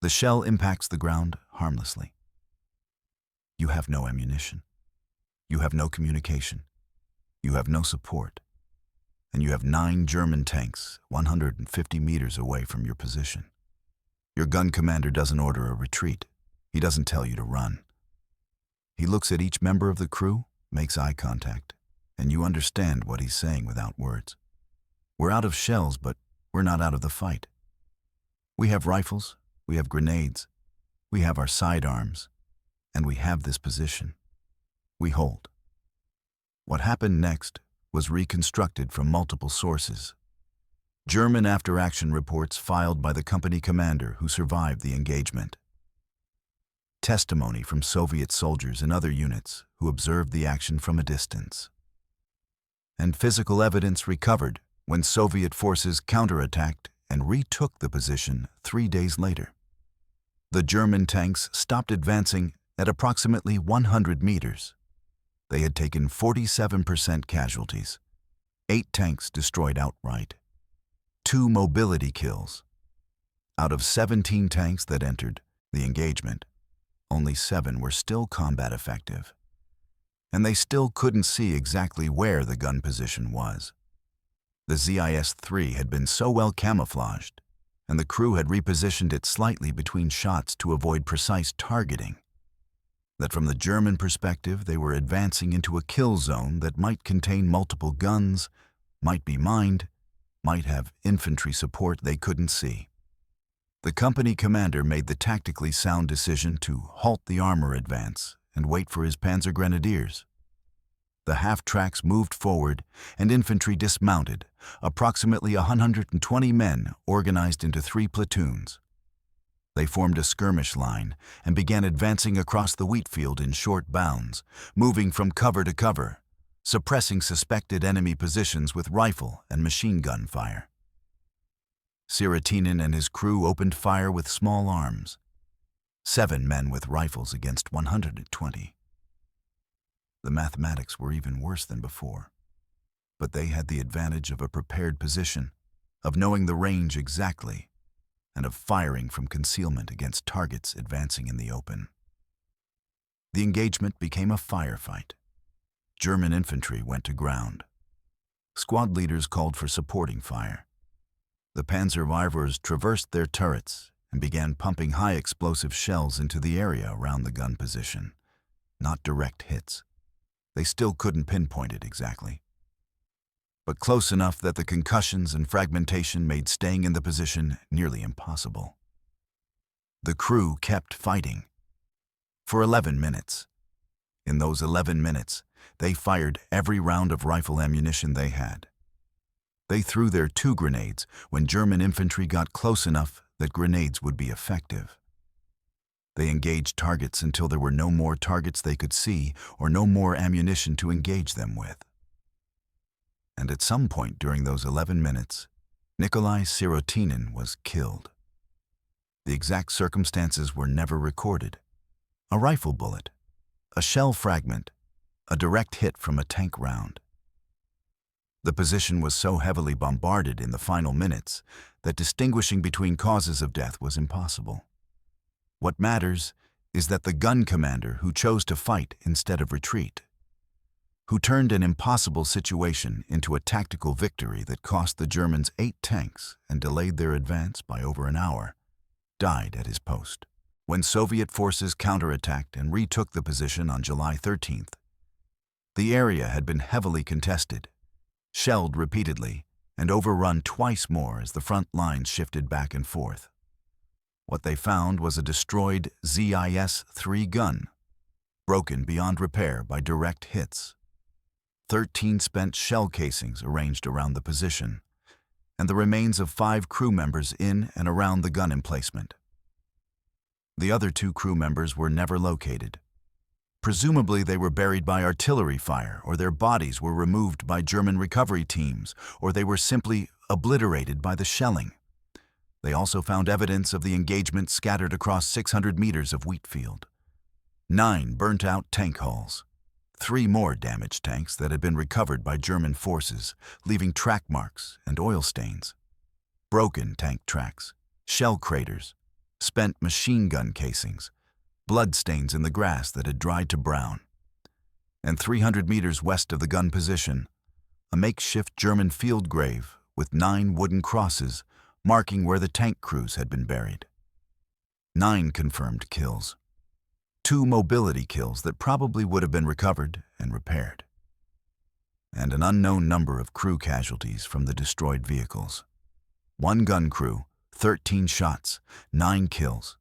A: The shell impacts the ground harmlessly. You have no ammunition. You have no communication. You have no support. And you have 9 German tanks 150 meters away from your position. Your gun commander doesn't order a retreat. He doesn't tell you to run. He looks at each member of the crew, makes eye contact, and you understand what he's saying without words. We're out of shells, but we're not out of the fight. We have rifles, we have grenades, we have our sidearms, and we have this position. We hold. What happened next was reconstructed from multiple sources. German after-action reports filed by the company commander who survived the engagement. Testimony from Soviet soldiers and other units who observed the action from a distance. And physical evidence recovered when Soviet forces counterattacked and retook the position 3 days later. The German tanks stopped advancing at approximately 100 meters. They had taken 47% casualties, 8 tanks destroyed outright, 2 mobility kills. Out of 17 tanks that entered the engagement, only 7 were still combat effective. and they still couldn't see exactly where the gun position was. The ZIS-3 had been so well camouflaged, and the crew had repositioned it slightly between shots to avoid precise targeting, that from the German perspective they were advancing into a kill zone that might contain multiple guns, might be mined, might have infantry support they couldn't see. The company commander made the tactically sound decision to halt the armor advance and wait for his Panzer grenadiers. The half-tracks moved forward and infantry dismounted, approximately 120 men organized into 3 platoons. They formed a skirmish line and began advancing across the wheat field in short bounds, moving from cover to cover, suppressing suspected enemy positions with rifle and machine gun fire. Sirotinin and his crew opened fire with small arms. 7 men with rifles against 120. The mathematics were even worse than before, but they had the advantage of a prepared position, of knowing the range exactly, and of firing from concealment against targets advancing in the open. The engagement became a firefight. German infantry went to ground. Squad leaders called for supporting fire. The Panzerwehrers traversed their turrets and began pumping high-explosive shells into the area around the gun position. Not direct hits. They still couldn't pinpoint it exactly, but close enough that the concussions and fragmentation made staying in the position nearly impossible. The crew kept fighting for 11 minutes. In those 11 minutes, they fired every round of rifle ammunition they had. They threw their 2 grenades when German infantry got close enough that grenades would be effective. They engaged targets until there were no more targets they could see or no more ammunition to engage them with. And at some point during those 11 minutes, Nikolai Sirotinin was killed. The exact circumstances were never recorded. A rifle bullet, a shell fragment, a direct hit from a tank round. The position was so heavily bombarded in the final minutes that distinguishing between causes of death was impossible. What matters is that the gun commander who chose to fight instead of retreat, who turned an impossible situation into a tactical victory that cost the Germans 8 tanks and delayed their advance by over an hour, died at his post. When Soviet forces counterattacked and retook the position on July 13th, the area had been heavily contested, shelled repeatedly, and overrun twice more as the front lines shifted back and forth. What they found was a destroyed ZIS-3 gun, broken beyond repair by direct hits, 13 spent shell casings arranged around the position, and the remains of 5 crew members in and around the gun emplacement. The other 2 crew members were never located. Presumably they were buried by artillery fire, or their bodies were removed by German recovery teams, or they were simply obliterated by the shelling. They also found evidence of the engagement scattered across 600 meters of wheat field. 9 burnt-out tank hulls. 3 more damaged tanks that had been recovered by German forces, leaving track marks and oil stains. Broken tank tracks, shell craters, spent machine gun casings, blood stains in the grass that had dried to brown. And 300 meters west of the gun position, a makeshift German field grave with 9 wooden crosses marking where the tank crews had been buried. 9 confirmed kills. 2 mobility kills that probably would have been recovered and repaired. And an unknown number of crew casualties from the destroyed vehicles. 1 gun crew, 13 shots, 9 kills.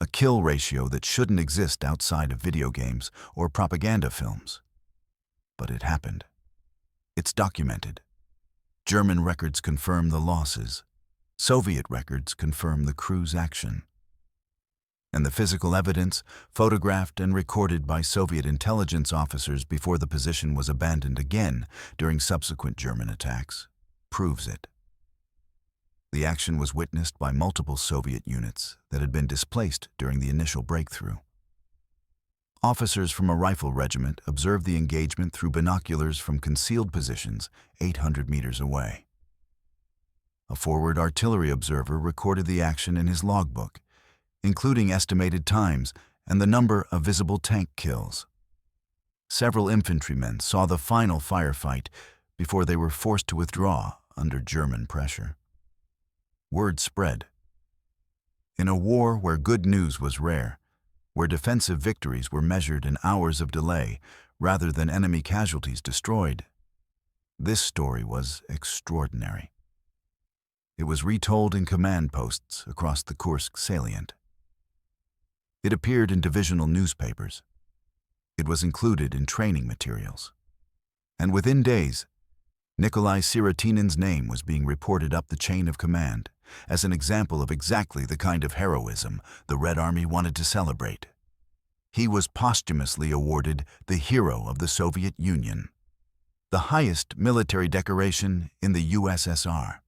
A: A kill ratio that shouldn't exist outside of video games or propaganda films. But it happened. It's documented. German records confirm the losses. Soviet records confirm the crew's action. And the physical evidence, photographed and recorded by Soviet intelligence officers before the position was abandoned again during subsequent German attacks, proves it. The action was witnessed by multiple Soviet units that had been displaced during the initial breakthrough. Officers from a rifle regiment observed the engagement through binoculars from concealed positions 800 meters away. A forward artillery observer recorded the action in his logbook, including estimated times and the number of visible tank kills. Several infantrymen saw the final firefight before they were forced to withdraw under German pressure. Word spread. In a war where good news was rare, where defensive victories were measured in hours of delay rather than enemy casualties destroyed, this story was extraordinary. It was retold in command posts across the Kursk salient. It appeared in divisional newspapers. It was included in training materials. And within days, Nikolai Sirotinin's name was being reported up the chain of command as an example of exactly the kind of heroism the Red Army wanted to celebrate. He was posthumously awarded the Hero of the Soviet Union, the highest military decoration in the USSR.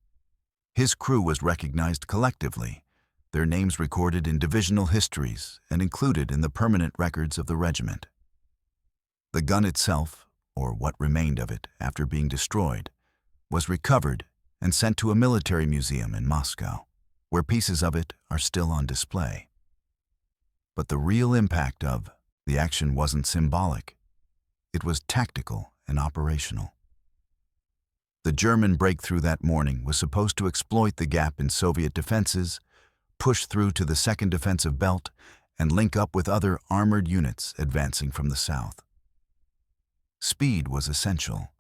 A: His crew was recognized collectively, their names recorded in divisional histories and included in the permanent records of the regiment. The gun itself, or what remained of it after being destroyed, was recovered and sent to a military museum in Moscow, where pieces of it are still on display. But the real impact of the action wasn't symbolic. It was tactical and operational. The German breakthrough that morning was supposed to exploit the gap in Soviet defenses, push through to the second defensive belt, and link up with other armored units advancing from the south. Speed was essential.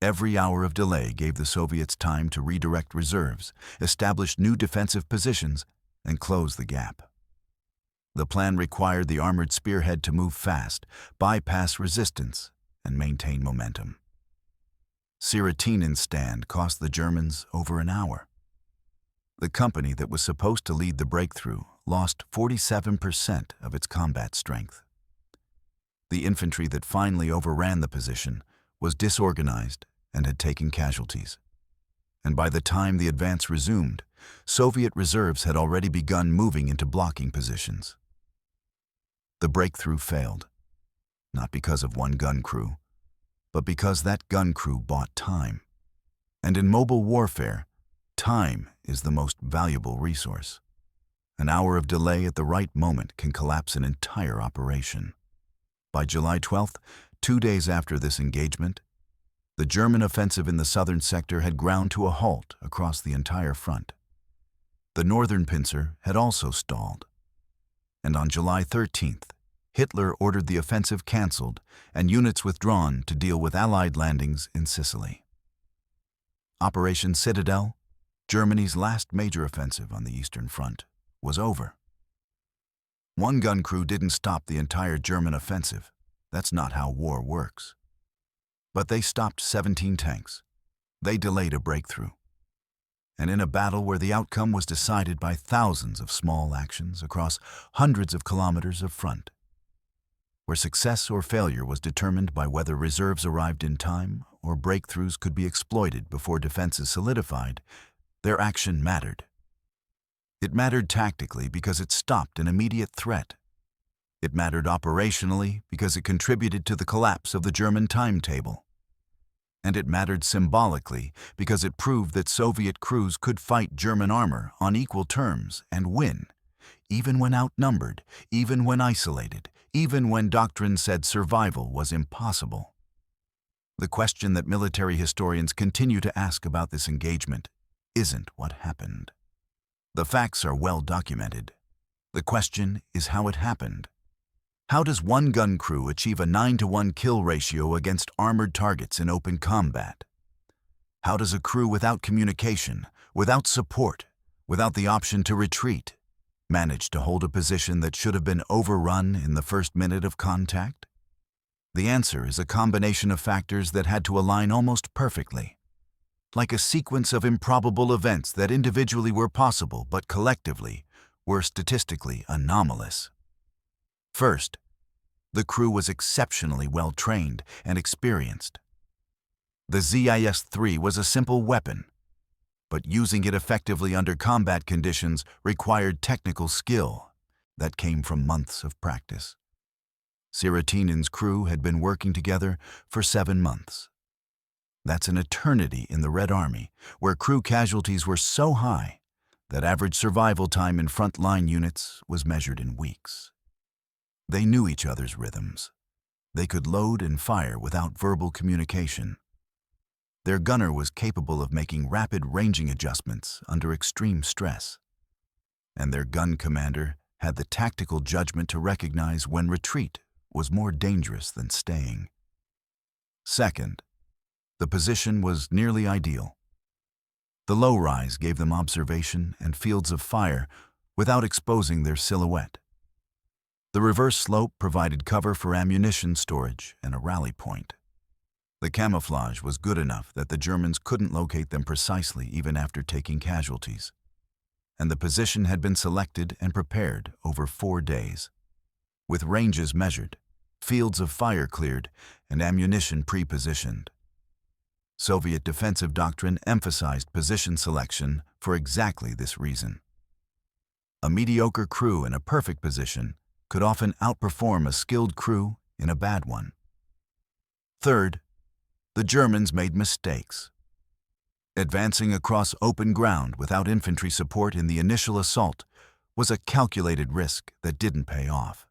A: Every hour of delay gave the Soviets time to redirect reserves, establish new defensive positions, and close the gap. The plan required the armored spearhead to move fast, bypass resistance, and maintain momentum. Sirotinin's stand cost the Germans over an hour. The company that was supposed to lead the breakthrough lost 47% of its combat strength. The infantry that finally overran the position was disorganized and had taken casualties. And by the time the advance resumed, Soviet reserves had already begun moving into blocking positions. The breakthrough failed, not because of one gun crew, but because that gun crew bought time. And in mobile warfare, time is the most valuable resource. An hour of delay at the right moment can collapse an entire operation. By July 12th, 2 days after this engagement, the German offensive in the southern sector had ground to a halt across the entire front. The northern pincer had also stalled. And on July 13th, Hitler ordered the offensive cancelled and units withdrawn to deal with Allied landings in Sicily. Operation Citadel, Germany's last major offensive on the Eastern Front, was over. One gun crew didn't stop the entire German offensive. That's not how war works. But they stopped 17 tanks. They delayed a breakthrough. And in a battle where the outcome was decided by thousands of small actions across hundreds of kilometers of front, where success or failure was determined by whether reserves arrived in time or breakthroughs could be exploited before defenses solidified, their action mattered. It mattered tactically because it stopped an immediate threat. It mattered operationally because it contributed to the collapse of the German timetable. And it mattered symbolically because it proved that Soviet crews could fight German armor on equal terms and win, even when outnumbered, even when isolated, even when doctrine said survival was impossible. The question that military historians continue to ask about this engagement isn't what happened. The facts are well documented. The question is how it happened. How does one gun crew achieve a 9-to-1 kill ratio against armored targets in open combat? How does a crew without communication, without support, without the option to retreat, manage to hold a position that should have been overrun in the first minute of contact? The answer is a combination of factors that had to align almost perfectly, like a sequence of improbable events that individually were possible but collectively were statistically anomalous. First, the crew was exceptionally well trained and experienced. The ZIS-3 was a simple weapon, but using it effectively under combat conditions required technical skill that came from months of practice. Sirotinin's crew had been working together for 7 months. That's an eternity in the Red Army, where crew casualties were so high that average survival time in front-line units was measured in weeks. They knew each other's rhythms. They could load and fire without verbal communication. Their gunner was capable of making rapid ranging adjustments under extreme stress. And their gun commander had the tactical judgment to recognize when retreat was more dangerous than staying. Second, the position was nearly ideal. The low rise gave them observation and fields of fire without exposing their silhouette. The reverse slope provided cover for ammunition storage and a rally point. The camouflage was good enough that the Germans couldn't locate them precisely even after taking casualties. And the position had been selected and prepared over 4 days, with ranges measured, fields of fire cleared, and ammunition pre-positioned. Soviet defensive doctrine emphasized position selection for exactly this reason. A mediocre crew in a perfect position could often outperform a skilled crew in a bad one. Third, the Germans made mistakes. Advancing across open ground without infantry support in the initial assault was a calculated risk that didn't pay off.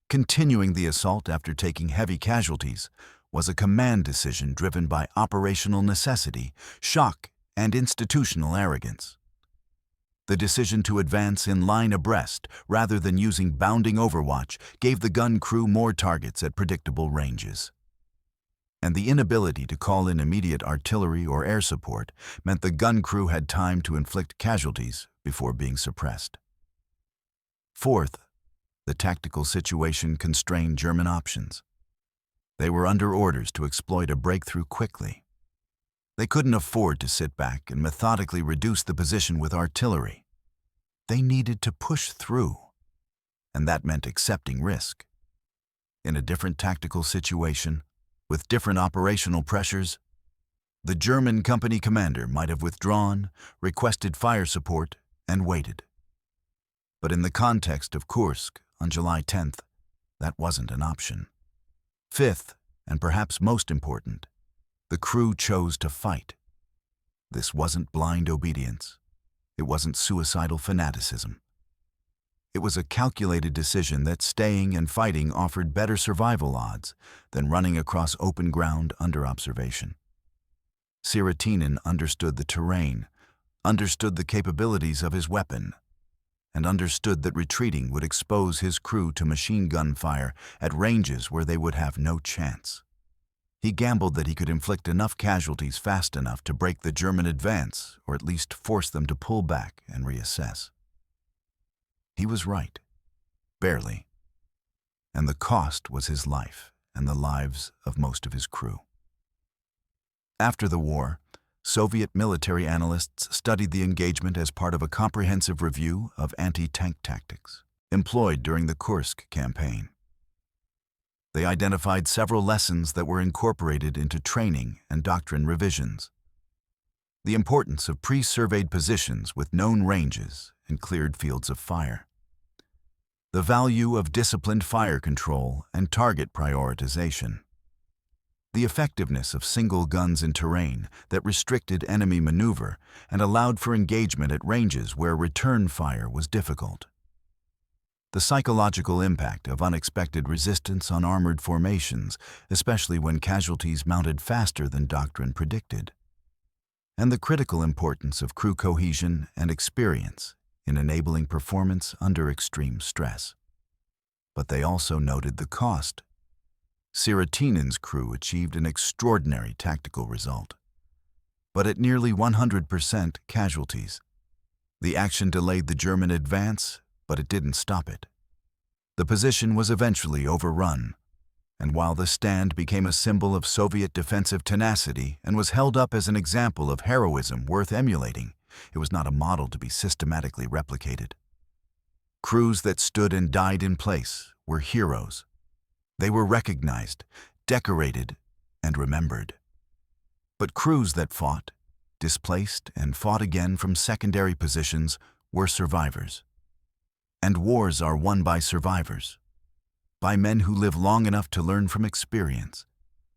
A: Continuing the assault after taking heavy casualties was a command decision driven by operational necessity, shock, and institutional arrogance. The decision to advance in line abreast rather than using bounding overwatch gave the gun crew more targets at predictable ranges. And the inability to call in immediate artillery or air support meant the gun crew had time to inflict casualties before being suppressed. Fourth, the tactical situation constrained German options. They were under orders to exploit a breakthrough quickly. They couldn't afford to sit back and methodically reduce the position with artillery. They needed to push through, and that meant accepting risk. In a different tactical situation, with different operational pressures, the German company commander might have withdrawn, requested fire support, and waited. But in the context of Kursk on July 10th, that wasn't an option. Fifth, and perhaps most important, the crew chose to fight. This wasn't blind obedience. It wasn't suicidal fanaticism. It was a calculated decision that staying and fighting offered better survival odds than running across open ground under observation. Sirotinin understood the terrain, understood the capabilities of his weapon, and understood that retreating would expose his crew to machine gun fire at ranges where they would have no chance. He gambled that he could inflict enough casualties fast enough to break the German advance, or at least force them to pull back and reassess. He was right, barely, and the cost was his life and the lives of most of his crew. After the war, Soviet military analysts studied the engagement as part of a comprehensive review of anti-tank tactics employed during the Kursk campaign. They identified several lessons that were incorporated into training and doctrine revisions. The importance of pre-surveyed positions with known ranges and cleared fields of fire. The value of disciplined fire control and target prioritization. The effectiveness of single guns in terrain that restricted enemy maneuver and allowed for engagement at ranges where return fire was difficult. The psychological impact of unexpected resistance on armored formations, especially when casualties mounted faster than doctrine predicted. And the critical importance of crew cohesion and experience in enabling performance under extreme stress. But they also noted the cost. Sirotinin's crew achieved an extraordinary tactical result, but at nearly 100% casualties. The action delayed the German advance, but it didn't stop it. The position was eventually overrun, and while the stand became a symbol of Soviet defensive tenacity and was held up as an example of heroism worth emulating, it was not a model to be systematically replicated. Crews that stood and died in place were heroes. They were recognized, decorated, and remembered. But crews that fought, displaced, and fought again from secondary positions were survivors. And wars are won by survivors, by men who live long enough to learn from experience,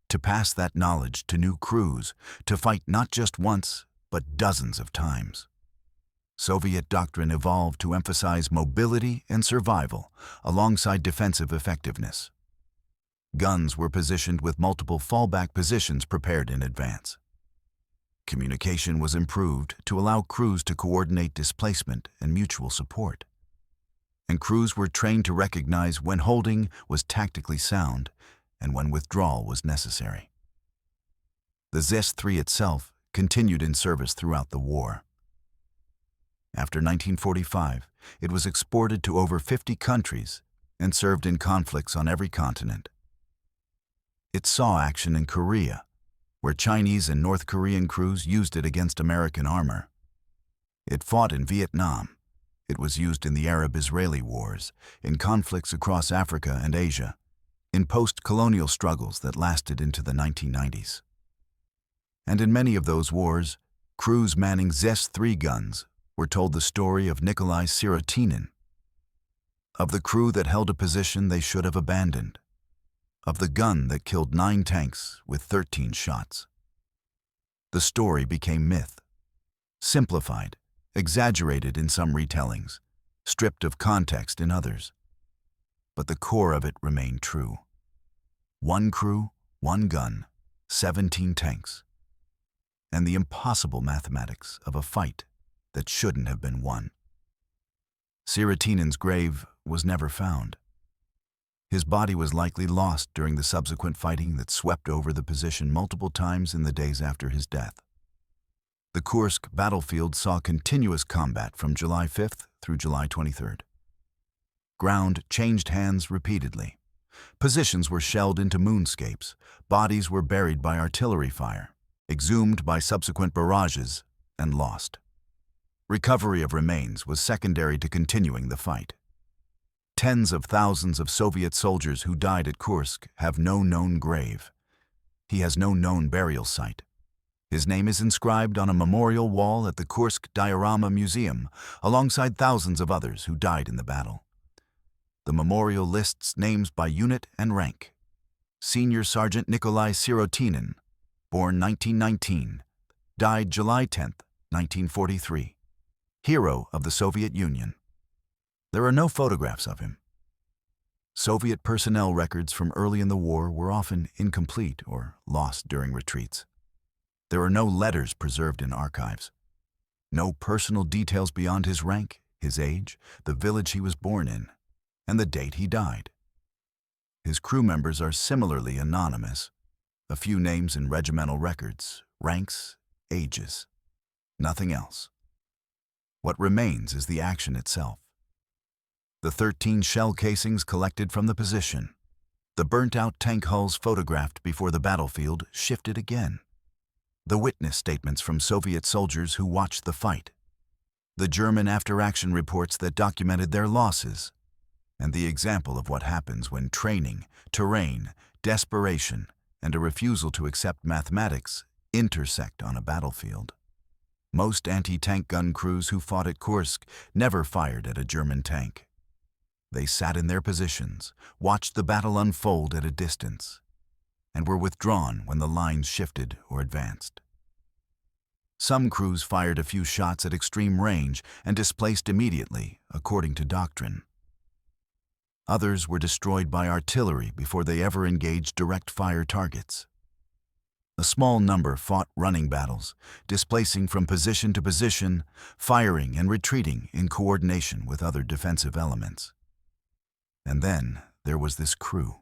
A: to pass that knowledge to new crews, to fight not just once, but dozens of times. Soviet doctrine evolved to emphasize mobility and survival alongside defensive effectiveness. Guns were positioned with multiple fallback positions prepared in advance. Communication was improved to allow crews to coordinate displacement and mutual support. And crews were trained to recognize when holding was tactically sound and when withdrawal was necessary. The ZS-3 itself continued in service throughout the war. After 1945, it was exported to over 50 countries and served in conflicts on every continent. It saw action in Korea, where Chinese and North Korean crews used it against American armor. It fought in Vietnam. It was used in the Arab-Israeli wars, in conflicts across Africa and Asia, in post-colonial struggles that lasted into the 1990s. And in many of those wars, crews manning ZS-3 guns were told the story of Nikolai Sirotinin, of the crew that held a position they should have abandoned, of the gun that killed 9 tanks with 13 shots. The story became myth, simplified, exaggerated in some retellings, stripped of context in others. But the core of it remained true. 1 crew, 1 gun, 17 tanks, and the impossible mathematics of a fight that shouldn't have been won. Sirotinin's grave was never found. His body was likely lost during the subsequent fighting that swept over the position multiple times in the days after his death. The Kursk battlefield saw continuous combat from July 5th through July 23rd. Ground changed hands repeatedly. Positions were shelled into moonscapes. Bodies were buried by artillery fire, exhumed by subsequent barrages, and lost. Recovery of remains was secondary to continuing the fight. Tens of thousands of Soviet soldiers who died at Kursk have no known grave. He has no known burial site. His name is inscribed on a memorial wall at the Kursk Diorama Museum, alongside thousands of others who died in the battle. The memorial lists names by unit and rank. Senior Sergeant Nikolai Sirotinin, born 1919, died July 10, 1943. Hero of the Soviet Union. There are no photographs of him. Soviet personnel records from early in the war were often incomplete or lost during retreats. There are no letters preserved in archives. No personal details beyond his rank, his age, the village he was born in, and the date he died. His crew members are similarly anonymous. A few names in regimental records, ranks, ages. Nothing else. What remains is the action itself. The 13 shell casings collected from the position. The burnt-out tank hulls photographed before the battlefield shifted again. The witness statements from Soviet soldiers who watched the fight. The German after-action reports that documented their losses. And the example of what happens when training, terrain, desperation, and a refusal to accept mathematics intersect on a battlefield. Most anti-tank gun crews who fought at Kursk never fired at a German tank. They sat in their positions, watched the battle unfold at a distance, and were withdrawn when the lines shifted or advanced. Some crews fired a few shots at extreme range and displaced immediately, according to doctrine. Others were destroyed by artillery before they ever engaged direct fire targets. A small number fought running battles, displacing from position to position, firing and retreating in coordination with other defensive elements. And then there was this crew.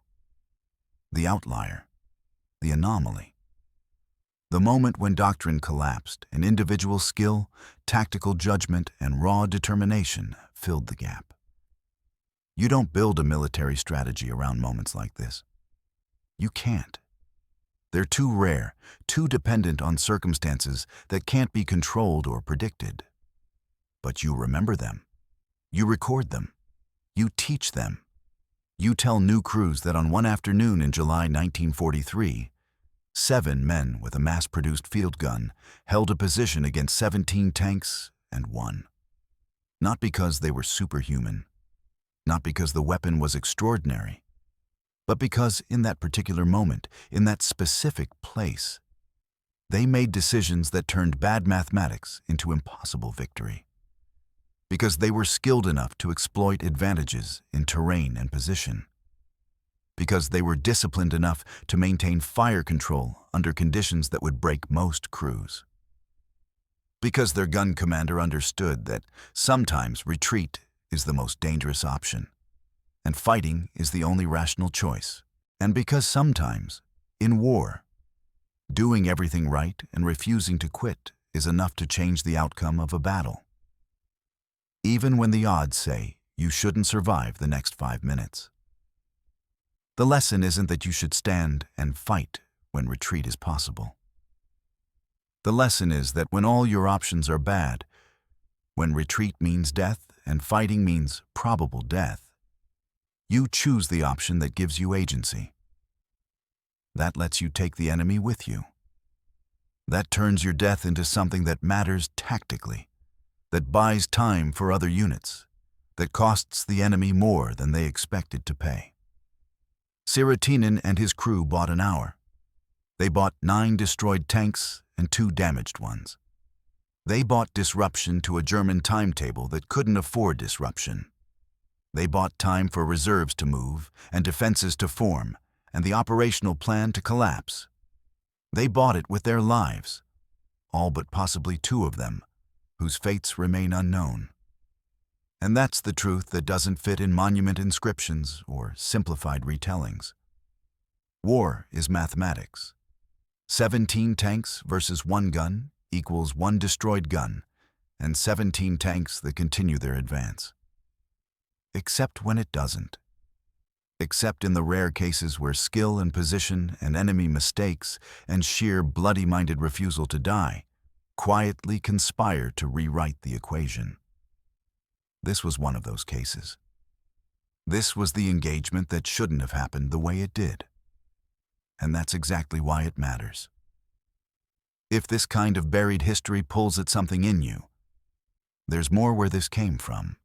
A: The outlier. The anomaly. The moment when doctrine collapsed and individual skill, tactical judgment, and raw determination filled the gap. You don't build a military strategy around moments like this. You can't. They're too rare, too dependent on circumstances that can't be controlled or predicted. But you remember them. You record them. You teach them. You tell new crews that on one afternoon in July 1943, 7 men with a mass-produced field gun held a position against 17 tanks and won. Not because they were superhuman, not because the weapon was extraordinary, but because in that particular moment, in that specific place, they made decisions that turned bad mathematics into impossible victory. Because they were skilled enough to exploit advantages in terrain and position. because they were disciplined enough to maintain fire control under conditions that would break most crews. Because their gun commander understood that sometimes retreat is the most dangerous option, and fighting is the only rational choice. And because sometimes, in war, doing everything right and refusing to quit is enough to change the outcome of a battle. Even when the odds say you shouldn't survive the next 5 minutes. The lesson isn't that you should stand and fight when retreat is possible. The lesson is that when all your options are bad, when retreat means death and fighting means probable death, you choose the option that gives you agency. That lets you take the enemy with you. That turns your death into something that matters tactically, that buys time for other units, that costs the enemy more than they expected to pay. Sirotinin and his crew bought an hour. They bought 9 destroyed tanks and 2 damaged ones. They bought disruption to a German timetable that couldn't afford disruption. They bought time for reserves to move and defenses to form and the operational plan to collapse. They bought it with their lives, all but possibly 2 of them, whose fates remain unknown. And that's the truth that doesn't fit in monument inscriptions or simplified retellings. War is mathematics. 17 tanks versus 1 gun equals 1 destroyed gun, and 17 tanks that continue their advance. Except when it doesn't. Except in the rare cases where skill and position and enemy mistakes and sheer bloody-minded refusal to die quietly conspire to rewrite the equation. This was one of those cases. This was the engagement that shouldn't have happened the way it did. And that's exactly why it matters. If this kind of buried history pulls at something in you, there's more where this came from.